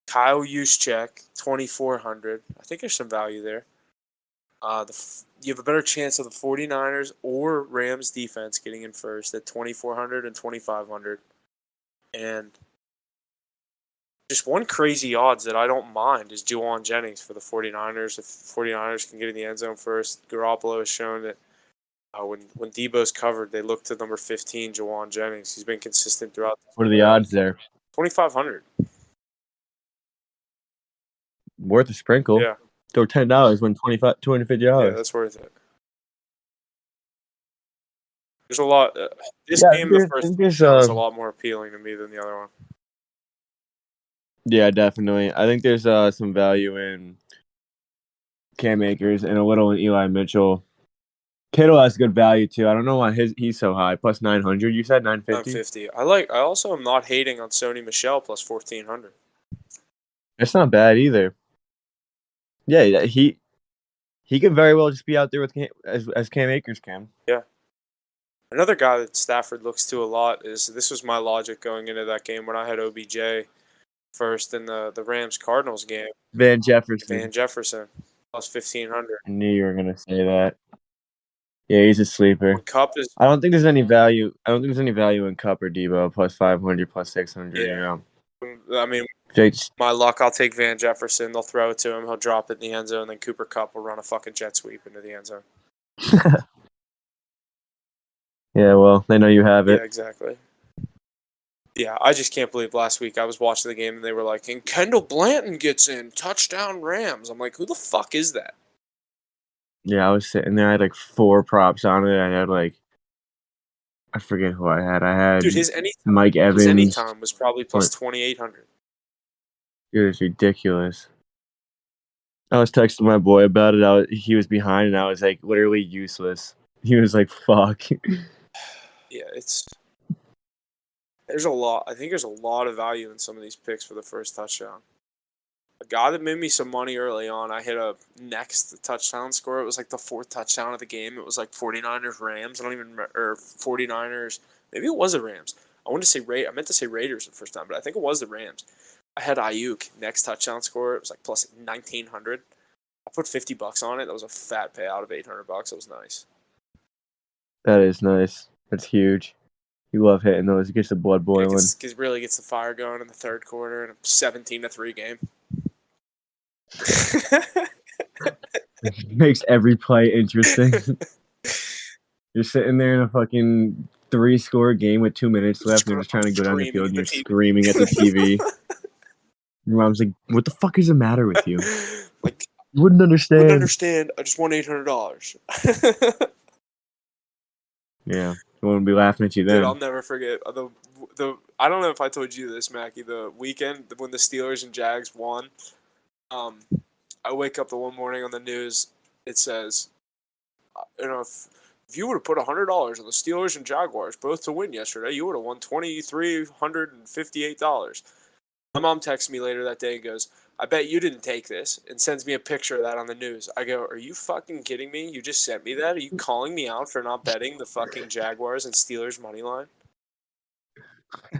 Kyle Juszczyk, 2,400. I think there's some value there. You have a better chance of the 49ers or Rams defense getting in first at 2,400 and 2,500. And just one crazy odds that I don't mind is Juwan Jennings for the 49ers. If the 49ers can get in the end zone first, Garoppolo has shown that when Debo's covered, they look to number 15, Juwan Jennings. He's been consistent throughout. What are the odds there? 2,500. Worth a sprinkle. Yeah. Throw $10, win $250. Yeah, that's worth it. There's a lot. This Yeah, game, the first touchdown, is a lot more appealing to me than the other one. Yeah, definitely. I think there's some value in Cam Akers and a little in Eli Mitchell. Kittle has good value too. I don't know why he's so high. Plus 900. You said 950. 950. I also am not hating on Sony Michel plus 1,400. That's not bad either. Yeah, he could very well just be out there with as Cam Akers can. Yeah. Another guy that Stafford looks to a lot this was my logic going into that game when I had OBJ first in the Rams-Cardinals game. Van Jefferson. Van Jefferson plus 1,500. I knew you were gonna say that. Yeah, he's a sleeper. When Kupp is I don't think there's any value. I don't think there's any value in Kupp or Debo plus 500, plus 600. Yeah. You know, I mean, Jake's, my luck, I'll take Van Jefferson. They'll throw it to him. He'll drop it in the end zone. Then Cooper Kupp will run a fucking jet sweep into the end zone. yeah. Well, they know you have Yeah, it. exactly. Yeah, I just can't believe last week I was watching the game and they were like, and Kendall Blanton gets in, touchdown Rams. I'm like, who the fuck is that? Yeah, I was sitting there. I had like 4 props on it. I had I forget who I had. I had Dude, his anytime, Mike Evans. his anytime was probably plus 2,800. It was ridiculous. I was texting my boy about it. He was behind, and I was like, literally useless. He was like, "Fuck." Yeah, there's a lot. I think there's a lot of value in some of these picks for the first touchdown. A guy that made me some money early on, I hit a next touchdown score. It was like the 4th touchdown of the game. It was like 49ers Rams. I don't even remember, or 49ers. Maybe it was the Rams. I meant to say Raiders the first time, but I think it was the Rams. I had Ayuk next touchdown score. It was like plus 1,900. I put $50 on it. That was a fat payout of $800. That was nice. That is nice. That's huge. You love hitting those. It gets the blood boiling. It really gets the fire going in the third quarter in a 17-3 game. Makes every play interesting. You're sitting there in a fucking 3-score game with 2 minutes left, and you're just trying to go down the field, and you're screaming at the TV. Your mom's like, "What the fuck is the matter with you? Like, You wouldn't understand." I just won $800. Yeah, I wouldn't be laughing at you then. Dude, I'll never forget the. I don't know if I told you this, Mackie. The weekend when the Steelers and Jags won, I wake up the one morning on the news. It says, if you would have put $100 on the Steelers and Jaguars both to win yesterday, you would have won $2,358. My mom texts me later that day and goes, I bet you didn't take this, and sends me a picture of that on the news. I go, are you fucking kidding me? You just sent me that? Are you calling me out for not betting the fucking Jaguars and Steelers money line?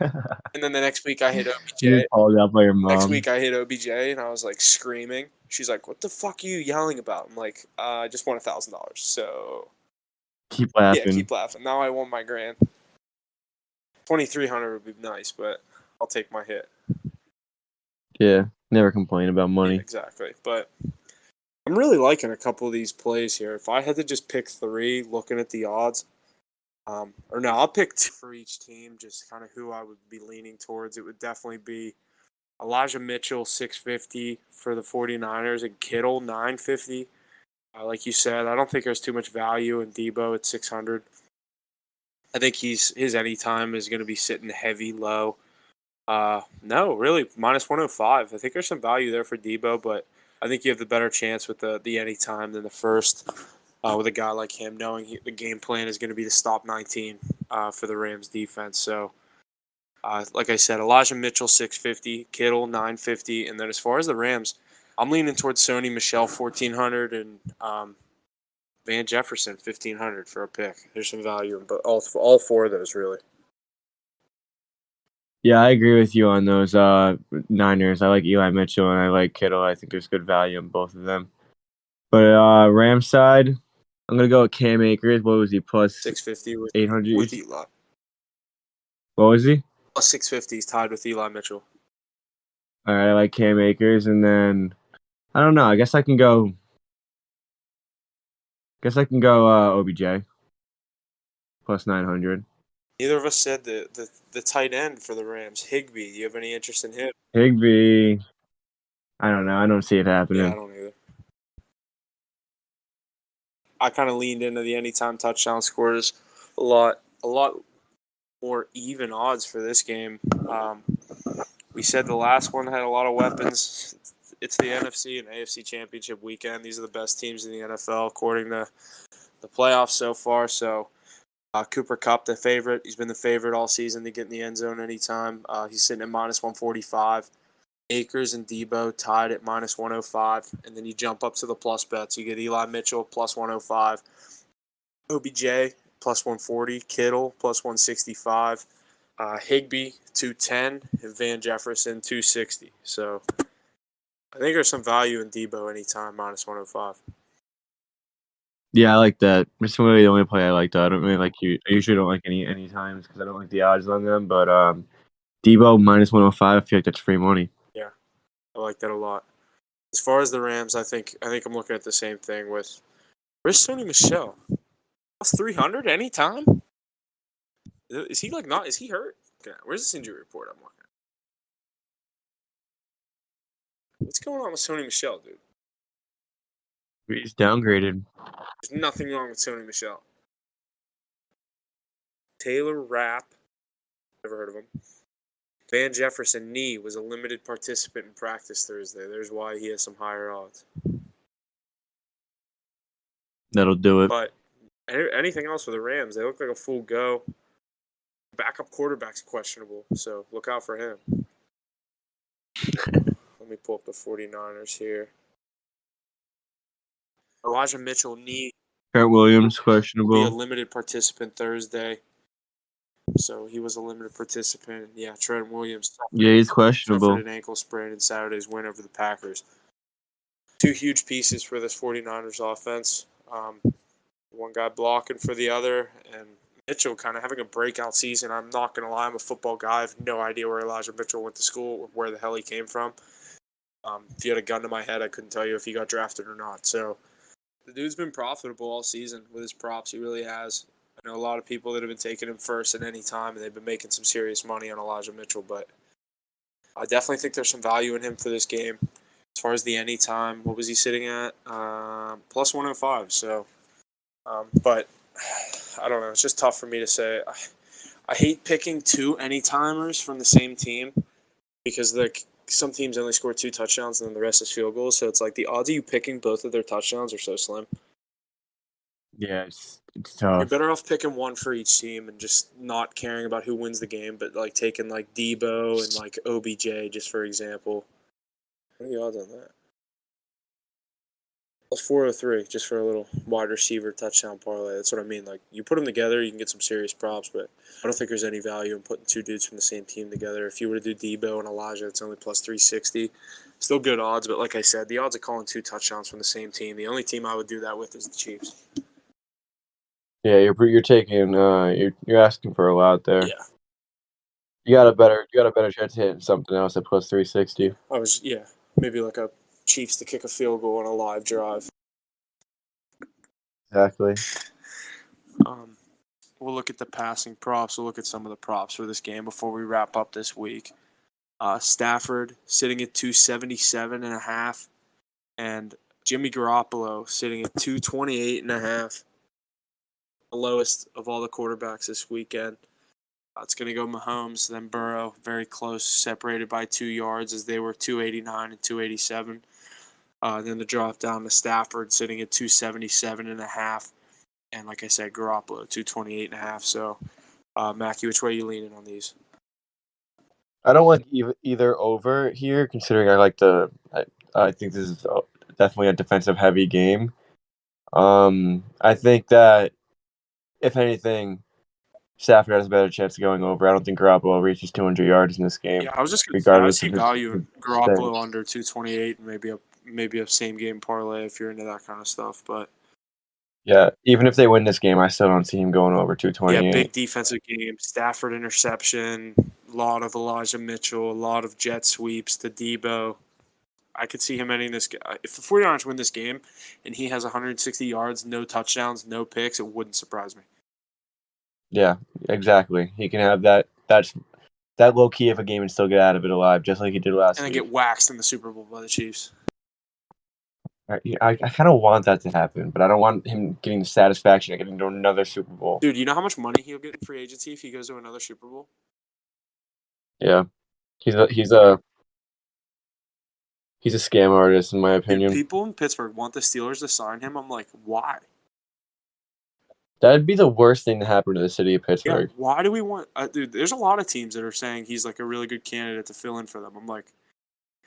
And then the next week I hit OBJ. You called out by your mom. Next week I hit OBJ and I was like screaming. She's like, what the fuck are you yelling about? I'm like, I just won $1,000. So Keep laughing. yeah, keep laughing. Now I won my grand. 2,300 would be nice, but I'll take my hit. Yeah, never complain about money. Yeah, exactly. But I'm really liking a couple of these plays here. If I had to just pick 3 looking at the odds, I'll pick 2 for each team, just kind of who I would be leaning towards. It would definitely be Elijah Mitchell, 650 for the 49ers, and Kittle, 950. Like you said, I don't think there's too much value in Debo at 600. I think his anytime is going to be sitting heavy low. No, really, minus 105. I think there's some value there for Debo, but I think you have the better chance with the anytime than the first. With a guy like him, knowing the game plan is going to be to stop 19 for the Rams defense. So, like I said, Elijah Mitchell 650, Kittle 950, and then as far as the Rams, I'm leaning towards Sony Michel 1,400 and Van Jefferson 1,500 for a pick. There's some value in all 4 of those really. Yeah, I agree with you on those Niners. I like Eli Mitchell and I like Kittle. I think there's good value in both of them. But Rams side, I'm gonna go with Cam Akers. What was he plus 650 with 800? Eli. What was he? Plus 650 is tied with Eli Mitchell. All right, I like Cam Akers, and then I don't know. I guess I can go. OBJ plus 900. Neither of us said the tight end for the Rams, Higbee. Do you have any interest in him? Higbee. I don't know. I don't see it Yeah, I happening. don't either. I kind of leaned into the anytime touchdown scores a lot more even odds for this game. We said the last one had a lot of weapons. It's the NFC and AFC Championship weekend. These are the best teams in the NFL according to the playoffs so far. So Cooper Kupp, the favorite. He's been the favorite all season to get in the end zone anytime. He's sitting at minus 145. Akers and Debo tied at minus 105. And then you jump up to the plus bets. You get Eli Mitchell plus 105. OBJ plus 140. Kittle plus 165. Higbee 210. And Van Jefferson 260. So I think there's some value in Debo anytime minus 105. Yeah, I like that. It's really the only play I like. Though. I don't really like you. I usually don't like any times because I don't like the odds on them. But Debo minus 105. I feel like that's free money. Yeah, I like that a lot. As far as the Rams, I think I'm looking at the same thing with where's Sony Michel? Plus 300 anytime? Is he like not? Is he hurt? Okay, where's this injury report I'm looking at? What's going on with Sony Michel, dude? He's downgraded. There's nothing wrong with Sony Michel. Taylor Rapp, never heard of him. Van Jefferson knee was a limited participant in practice Thursday. There's why he has some higher odds. That'll do it. But anything else for the Rams, they look like a full go. Backup quarterback's questionable, so look out for him. Let me pull up the 49ers here. Elijah Mitchell knee Trent Williams will be a questionable. limited participant Thursday. So he was a limited participant. Yeah, Trent Williams Yeah, he's suffered questionable. an ankle sprain in Saturday's win over the Packers. Two huge pieces for this 49ers offense. One guy blocking for the other, and Mitchell kind of having a breakout season. I'm not going to lie, I'm a football guy. I have no idea where Elijah Mitchell went to school or where the hell he came from. If you had a gun to my head, I couldn't tell you if he got drafted or not. So the dude's been profitable all season with his props. He really has. I know a lot of people that have been taking him first at any time, and they've been making some serious money on Elijah Mitchell. But I definitely think there's some value in him for this game. As far as the anytime, what was he sitting at? Plus 105. So, but I don't know. It's just tough for me to say. I hate picking two anytimers from the same team because some teams only score 2 touchdowns and then the rest is field goals. So it's like the odds of you picking both of their touchdowns are so slim. Yeah, it's You're tough. better off picking one for each team and just not caring about who wins the game, but like taking like Debo and like OBJ, just for example. What are the odds on that? Plus 403, just for a little wide receiver touchdown parlay. That's what I mean. Like you put them together, you can get some serious props, but I don't think there's any value in putting two dudes from the same team together. If you were to do Debo and Elijah, it's only plus 360. Still good odds, but like I said, the odds of calling 2 touchdowns from the same team, the only team I would do that with is the Chiefs. Yeah, you're taking you're asking for a lot there. Yeah. You got a better chance of hitting something else at plus 360. Maybe like a Chiefs to kick a field goal on a live drive. Exactly. We'll look at the passing props. We'll look at some of the props for this game before we wrap up this week. Stafford sitting at 277.5, and Jimmy Garoppolo sitting at 228.5. The lowest of all the quarterbacks this weekend. It's going to go Mahomes, then Burrow, very close, separated by 2 yards as they were 289 and 287. Then the drop down to Stafford sitting at 277.5. And like I said, Garoppolo, 228.5. So, Mackie, which way are you leaning on these? I don't like either over here, considering I think this is definitely a defensive heavy game. I think that if anything, Stafford has a better chance of going over. I don't think Garoppolo reaches 200 yards in this game, Yeah, I was just gonna say, I regardless see of his value in stance. Garoppolo under 228 and maybe a same game parlay if you're into that kind of stuff. But Yeah, even if they win this game, I still don't see him going over yeah, 228. big defensive game. Stafford interception, a lot of Elijah Mitchell, a lot of jet sweeps to Debo. I could see him ending this. If the 49ers win this game and he has 160 yards, no touchdowns, no picks, it wouldn't surprise me. Yeah, exactly. He can have that. That's that low key of a game and still get out of it alive, just like he did last And then week. get waxed in the Super Bowl by the Chiefs. I kind of want that to happen, but I don't want him getting the satisfaction of getting to another Super Bowl. Dude, you know how much money he'll get in free agency if he goes to another Super Bowl? Yeah, he's a scam artist in my Dude, opinion. people in Pittsburgh want the Steelers to sign him. I'm like, why? That'd be the worst thing to happen to the city of Yeah, Pittsburgh. why do we want? Dude, there's a lot of teams that are saying he's like a really good candidate to fill in for them. I'm like,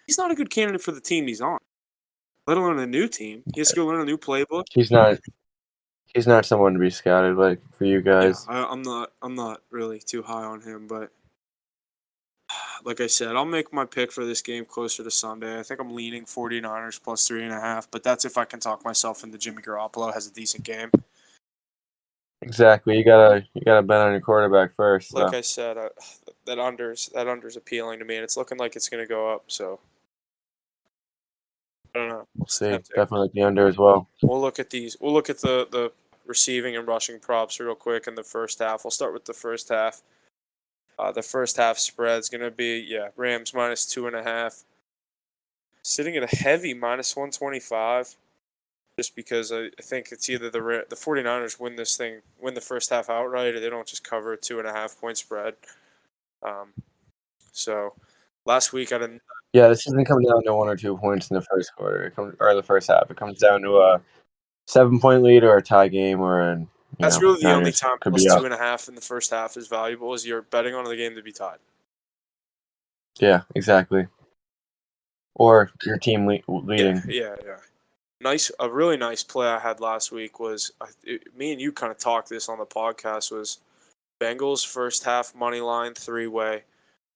he's not a good candidate for the team he's on, let alone a new team. He has to go learn a new playbook. He's not someone to be scouted like for you Yeah, guys. I'm not really too high on him, but like I said, I'll make my pick for this game closer to Sunday. I think I'm leaning 49ers plus 3.5, but that's if I can talk myself into Jimmy Garoppolo has a decent game. Exactly. You gotta bet on your quarterback first. Like So. I said, that under's appealing to me, and it's looking like it's going to go up. So I don't know. We'll see. Tempting. Definitely like the under as well. We'll look at these. We'll look at the receiving and rushing props real quick in the first half. We'll start with the first half. The first half spread's going to be Rams minus 2.5, sitting at a heavy minus 125. Just because I think it's either the 49ers win the first half outright, or they don't just cover a 2.5 point spread. So last week I didn't. Yeah, this isn't coming down to 1 or 2 points in the first quarter or the first half. It comes down to a 7-point lead or a tie game or That's really the only Niners time could plus be up. 2.5 in the first half is valuable. Is you're betting on the game to be tied. Yeah, exactly. Or your team leading. Yeah. A really nice play I had last week was me and you kind of talked this on the podcast was Bengals first half money line 3-way,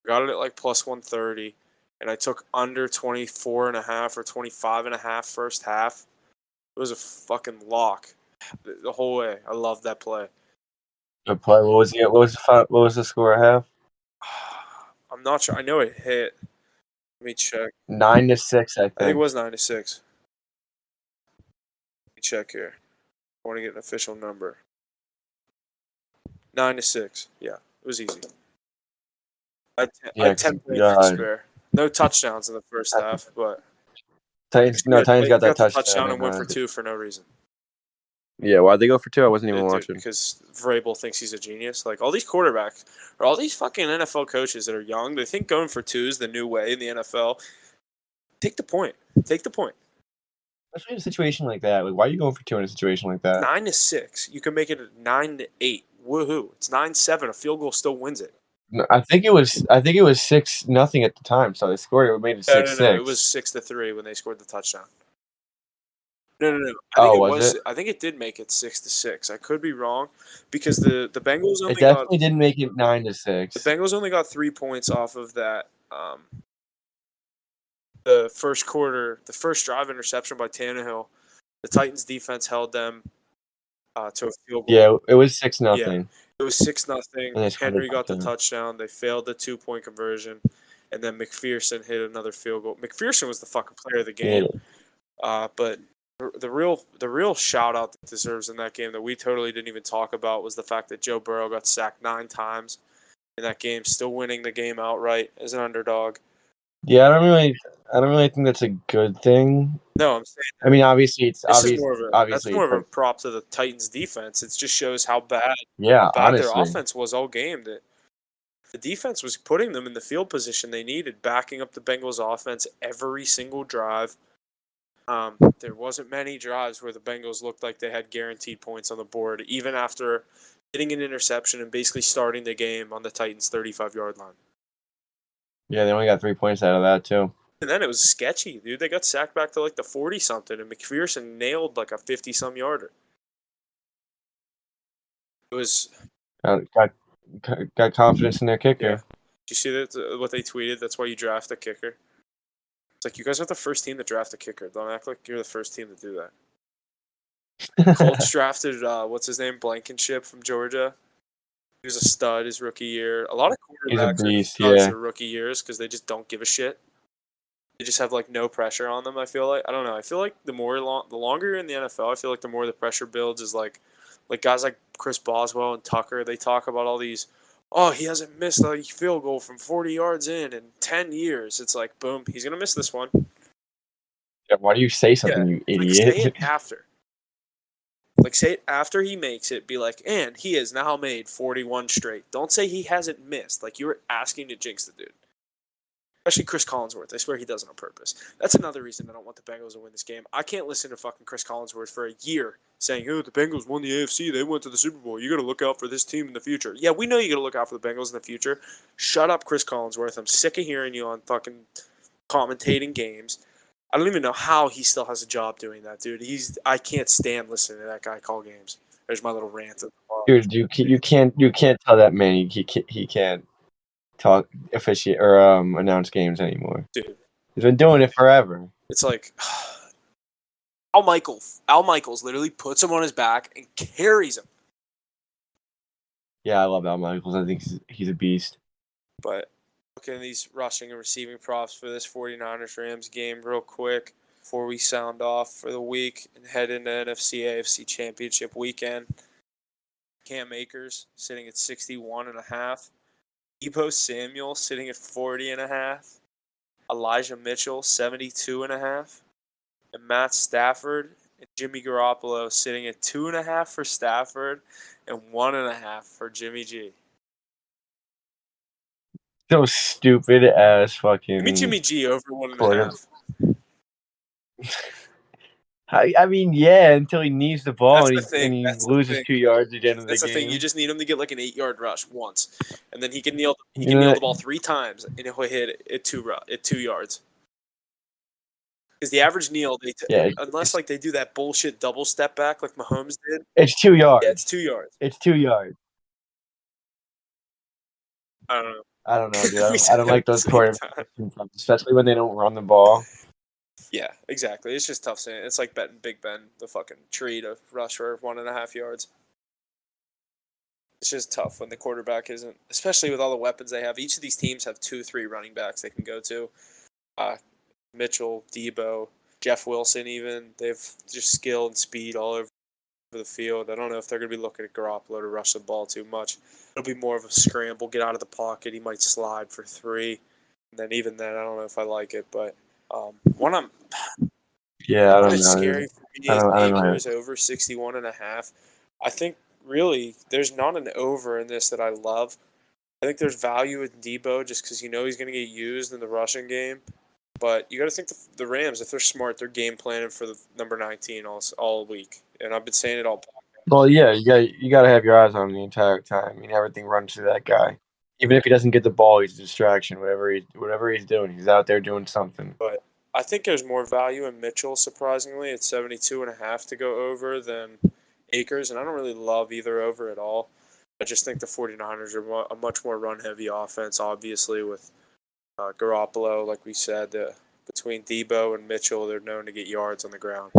got it at like plus 130, and I took under 24.5 or 25.5 first half. It was a fucking lock the whole way. I love that play. Good play. What was the score at half? I'm not sure. I know it hit. Let me check. 9-6, I I think it think. was 9-6. Let me check here. I want to get an official number. 9-6. Yeah, it was easy. I had 10 points to spare. No touchdowns in the first half, but Titans got that the touchdown and went for 2 for no reason. Yeah, why'd they go for 2? I wasn't even Dude, watching. because Vrabel thinks he's a genius. Like all these quarterbacks or all these fucking NFL coaches that are young, they think going for 2 is the new way in the NFL. Take the point. Especially in a situation like that. Like, why are you going for 2 in a situation like that? 9-6. You can make it 9-8. Woohoo! It's 9-7. A field goal still wins it. No, I think it was 6-0 at the time. So they scored. It made it 6-6. No. It was 6-3 when they scored the touchdown. No. I think it did make it 6-6. I could be wrong because the Bengals only It definitely didn't make it 9-6. The Bengals only got 3 points off of that. The first quarter, the first drive interception by Tannehill. The Titans defense held them to a field goal. Yeah, it was 6-0. Yeah. It was 6-0. Henry got the touchdown. touchdown. They failed the 2-point conversion, and then McPherson hit another field goal. McPherson was the fucking player of the game. But the real shout out that deserves in that game that we totally didn't even talk about was the fact that Joe Burrow got sacked 9 times in that game, still winning the game outright as an underdog. Yeah, I don't really think that's a good thing. No, I'm saying. I mean, obviously, That's more of a prop to the Titans defense. It just shows how bad their offense was all game. That the defense was putting them in the field position they needed, backing up the Bengals offense every single drive. There wasn't many drives where the Bengals looked like they had guaranteed points on the board, even after getting an interception and basically starting the game on the Titans' 35-yard line. Yeah, they only got 3 points out of that too. And then it was sketchy, dude. They got sacked back to like the 40-something, and McPherson nailed like a 50-some yarder. It was Got got confidence in their kicker. Yeah. Do you see that what they tweeted? That's why you draft a kicker. It's like you guys are the first team to draft a kicker. Don't act like you're the first team to do that. Colts drafted what's his name, Blankenship from Georgia. He was a stud his rookie year. A lot of He's a quarterbacks beast, are studs yeah. their rookie years because they just don't give a shit. They just have like no pressure on them. I feel like I don't know. I feel like the longer you're in the NFL, I feel like the more the pressure builds. Is like guys like Chris Boswell and Tucker. They talk about all these. Oh, he hasn't missed a field goal from 40 yards in 10 years. It's like boom, he's gonna miss this one. Yeah, why do you say something, you Like, idiot? say it after. Like, say it after he makes it. Be like, and he has now made 41 straight. Don't say he hasn't missed. Like, you were asking to jinx the dude. Especially Chris Collinsworth. I swear he does it on purpose. That's another reason I don't want the Bengals to win this game. I can't listen to fucking Chris Collinsworth for a year saying, oh, the Bengals won the AFC. They went to the Super Bowl. You got to look out for this team in the future. Yeah, we know you got to look out for the Bengals in the future. Shut up, Chris Collinsworth. I'm sick of hearing you on fucking commentating games. I don't even know how he still has a job doing that, dude. I can't stand listening to that guy call games. There's my little rant. Dude, you can't tell that man he can't talk officiate or announce games anymore. Dude, He's been doing it forever. it's like Al Michaels literally puts him on his back and carries him. Yeah, I love Al Michaels. I think he's a beast. But looking at these rushing and receiving props for this 49ers-Rams game real quick before we sound off for the week and head into NFC-AFC Championship weekend. Cam Akers sitting at 61.5. Deebo Samuel sitting at 40.5. Elijah Mitchell 72.5. And Matt Stafford and Jimmy Garoppolo sitting at 2.5 for Stafford and 1.5 for Jimmy G. So stupid ass fucking. Give me Jimmy G over 1.5. I mean, yeah, until he needs the ball That's the and he thing. That's the loses thing. 2 yards at the end of the That's the game. thing. You just need him to get like an 8-yard rush once, and then he can kneel. He You can know kneel that- the ball 3 times, and he'll hit it 2 yards. Because the average kneel, unless like they do that bullshit double step back like Mahomes did. It's 2 yards. Yeah, it's 2 yards. It's 2 yards. I don't know. I don't know, dude. We I said don't it like at the those same quarterbacks, time. especially when they don't run the ball. Yeah, exactly. It's just tough saying. It's like betting Big Ben the fucking tree to rush for 1.5 yards. It's just tough when the quarterback isn't, especially with all the weapons they have. Each of these teams have 2-3 running backs they can go to. Mitchell, Deebo, Jeff Wilson even. They've just skill and speed all over the field. I don't know if they're going to be looking at Garoppolo to rush the ball too much. It'll be more of a scramble, get out of the pocket. He might slide for 3. And then even then, I don't know if I like it. But one I'm Yeah, I don't it's know. scary for me I don't know. Akers over 61.5. I think really there's not an over in this that I love. I think there's value in Deebo just because you know he's going to get used in the rushing game. But you got to think the Rams, if they're smart, they're game planning for the number 19 all week. And I've been saying it all. Well, yeah, you got to have your eyes on him the entire time. I mean, everything runs through that guy. Even if he doesn't get the ball, he's a distraction. Whatever he's doing, he's out there doing something. But I think there's more value in Mitchell, surprisingly, at 72.5 to go over than Akers. And I don't really love either over at all. I just think the 49ers are a much more run-heavy offense, obviously, with Garoppolo, like we said. Between Deebo and Mitchell, they're known to get yards on the ground.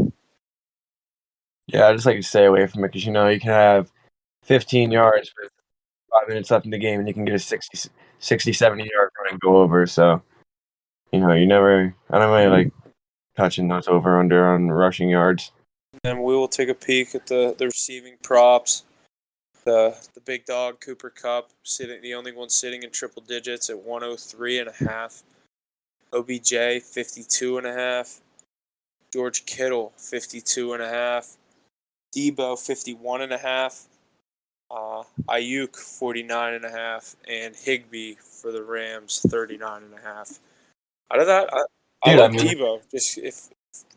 Yeah, I just like to stay away from it because, you know, you can have 15 yards with 5 minutes left in the game and you can get a 60, 70-yard run and go over. So, you know, I don't really like touching those over-under on rushing yards. And we will take a peek at the receiving props. The big dog, Cooper Kupp, the only one sitting in triple digits at 103.5. OBJ, 52.5. George Kittle, 52.5. Deebo, 51.5. Ayuk, 49.5. And Higbee for the Rams, 39.5. Out of that, I Dude, like I mean- Deebo. Just if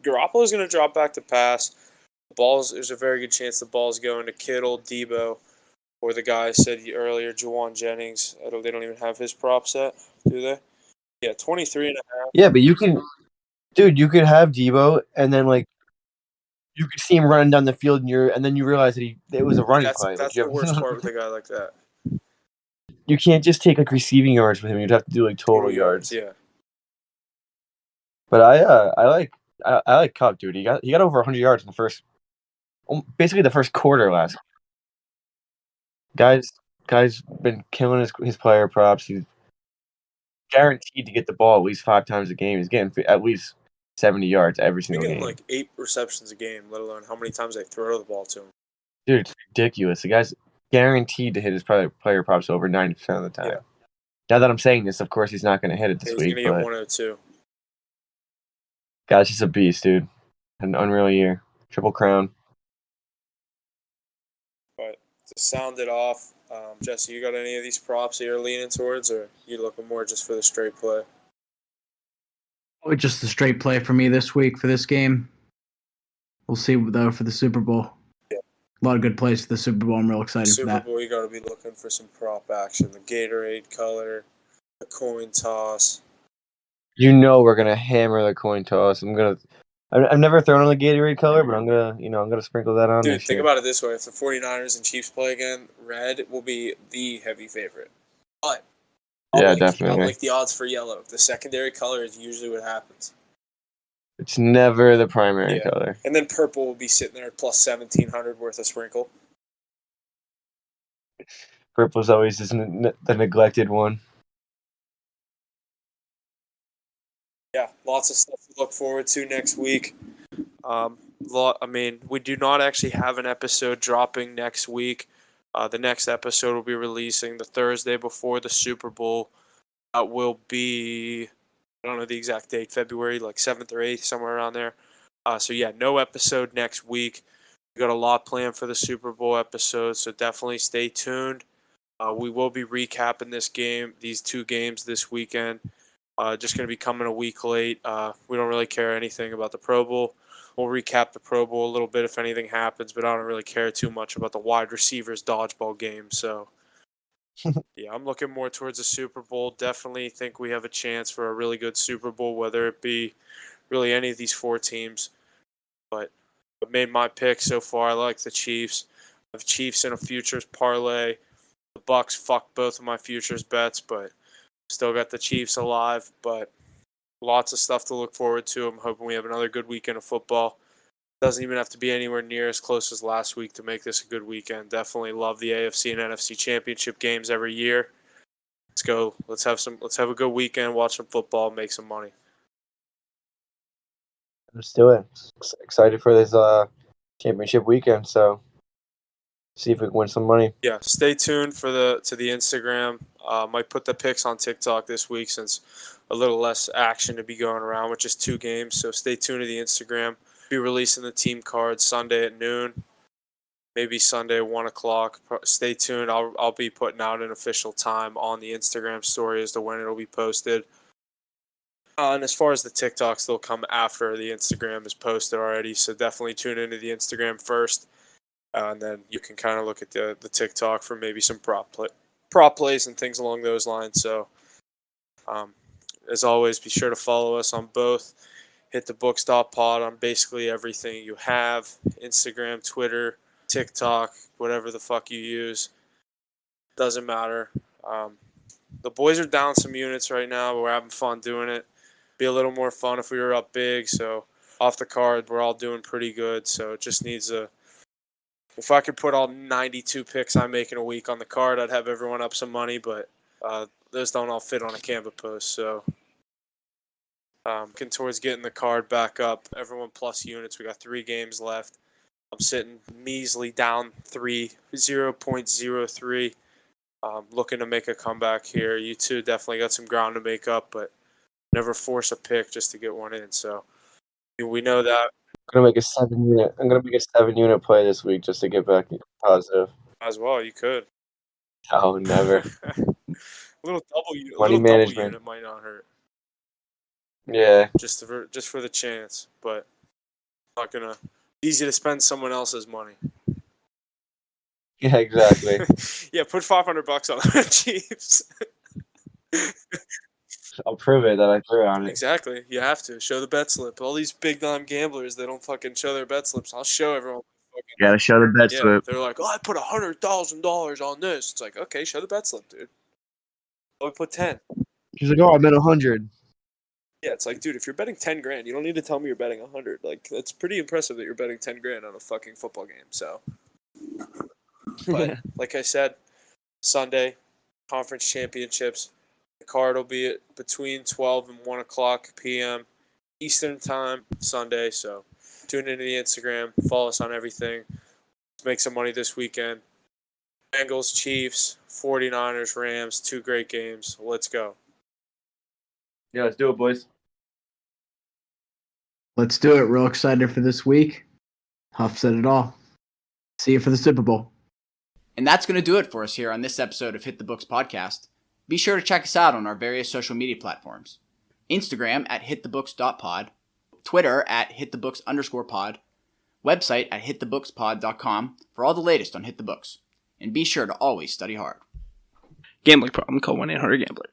Garoppolo is going to drop back to pass, there's a very good chance the ball's going to Kittle, Deebo, or the guy I said earlier, Juwan Jennings. They don't even have his prop set, do they? Yeah, 23.5. Yeah, but you could have Deebo and then like you could see him running down the field and then you realize that it was a running play. That's Like, the worst part with a guy like that. you can't just take like receiving yards with him. You'd have to do like total yards. Yeah. But I like Cup, dude. He got over 100 yards in the first, basically the first quarter last. Guys been killing his player props. He's guaranteed to get the ball at least 5 times a game. He's getting at least 70 yards every We're single getting game. like 8 receptions a game, let alone how many times they throw the ball to him. Dude, it's ridiculous. The guy's guaranteed to hit his player props over 90% of the time. Yeah. Now that I'm saying this, of course he's not going to hit it this He's week. going to get But 102. guy's just a beast, dude. An unreal year. Triple crown. But to sound it off, Jesse, you got any of these props that you're leaning towards, or you looking more just for the straight play? Oh, just a straight play for me this week for this game. We'll see though for the Super Bowl. Yeah. A lot of good plays for the Super Bowl. I'm real excited for Super that. Bowl, you got to be looking for some prop action. The Gatorade color, the coin toss. You know we're gonna hammer the coin toss. I've never thrown on the Gatorade color, but I'm gonna sprinkle that on Dude, this think year. about it this way. If the 49ers and Chiefs play again, red will be the heavy favorite. But I'll Definitely. like the odds for yellow. The secondary color is usually what happens. It's never the primary Yeah. color. And then purple will be sitting there at plus 1,700 worth of sprinkle. Purple's always the neglected one. Yeah, lots of stuff to look forward to next week. We do not actually have an episode dropping next week. The next episode will be releasing the Thursday before the Super Bowl. That will be, I don't know the exact date, February like 7th or 8th, somewhere around there. So yeah, no episode next week. We got a lot planned for the Super Bowl episode, so definitely stay tuned. We will be recapping these 2 games this weekend. Just going to be coming a week late. We don't really care anything about the Pro Bowl. We'll recap the Pro Bowl a little bit if anything happens, but I don't really care too much about the wide receivers dodgeball game. So, yeah, I'm looking more towards the Super Bowl. Definitely think we have a chance for a really good Super Bowl, whether it be really any of these 4 teams. But I've made my pick so far. I like the Chiefs. I have Chiefs in a futures parlay. The Bucks fucked both of my futures bets, but still got the Chiefs alive, but lots of stuff to look forward to. I'm hoping we have another good weekend of football. Doesn't even have to be anywhere near as close as last week to make this a good weekend. Definitely love the AFC and NFC championship games every year. Let's go. Let's have a good weekend, watch some football, make some money. Let's do it. Excited for this championship weekend. So see if we can win some money. Yeah, stay tuned to the Instagram. Might put the picks on TikTok this week since a little less action to be going around with just 2 games. So stay tuned to the Instagram. Be releasing the team cards Sunday at noon, maybe Sunday at 1 o'clock. Stay tuned. I'll be putting out an official time on the Instagram story as to when it'll be posted. And as far as the TikToks, they'll come after the Instagram is posted already. So definitely tune into the Instagram first. And then you can kind of look at the TikTok for maybe some prop plays and things along those lines. So, as always, be sure to follow us on both. Hit the bookstop.pod on basically everything you have. Instagram, Twitter, TikTok, whatever the fuck you use. Doesn't matter. The boys are down some units right now, but we're having fun doing it. Be a little more fun if we were up big. So, off the card, we're all doing pretty good. So, it just needs if I could put all 92 picks I make in a week on the card, I'd have everyone up some money, but those don't all fit on a Canva post. So looking towards getting the card back up. Everyone plus units. We got 3 games left. I'm sitting measly down 0.03. Looking to make a comeback here. You two definitely got some ground to make up, but never force a pick just to get one in. So we know that. I'm gonna make a 7-unit play this week just to get back positive. As well, you could. Oh, never. A little double unit might not hurt. Yeah. Just for the chance, but not gonna. Easy to spend someone else's money. Yeah, exactly. Yeah, put $500 on the Chiefs. I'll prove it that I threw on it. Exactly. You have to show the bet slip. All these big time gamblers, they don't fucking show their bet slips. I'll show everyone. You gotta show the bet slip. They're like, oh, I put $100,000 on this. It's like, okay, show the bet slip, dude. I would put 10. He's like, oh, I meant 100. Yeah, it's like, dude, if you're betting 10 grand, you don't need to tell me you're betting 100. Like, that's pretty impressive that you're betting 10 grand on a fucking football game. So, but like I said, Sunday, conference championships. The card will be at between 12 and 1 o'clock p.m. Eastern time Sunday. So, tune into the Instagram, follow us on everything. Let's make some money this weekend. Bengals, Chiefs, 49ers, Rams, 2 great games. Let's go. Yeah, let's do it, boys. Let's do it. Real excited for this week. Huff said it all. See you for the Super Bowl. And that's going to do it for us here on this episode of Hit the Books Podcast. Be sure to check us out on our various social media platforms. Instagram at hitthebooks.pod, Twitter at hitthebooks_pod, website at hitthebookspod.com for all the latest on Hit the Books. And be sure to always study hard. Gambling problem, call 1-800-GAMBLER.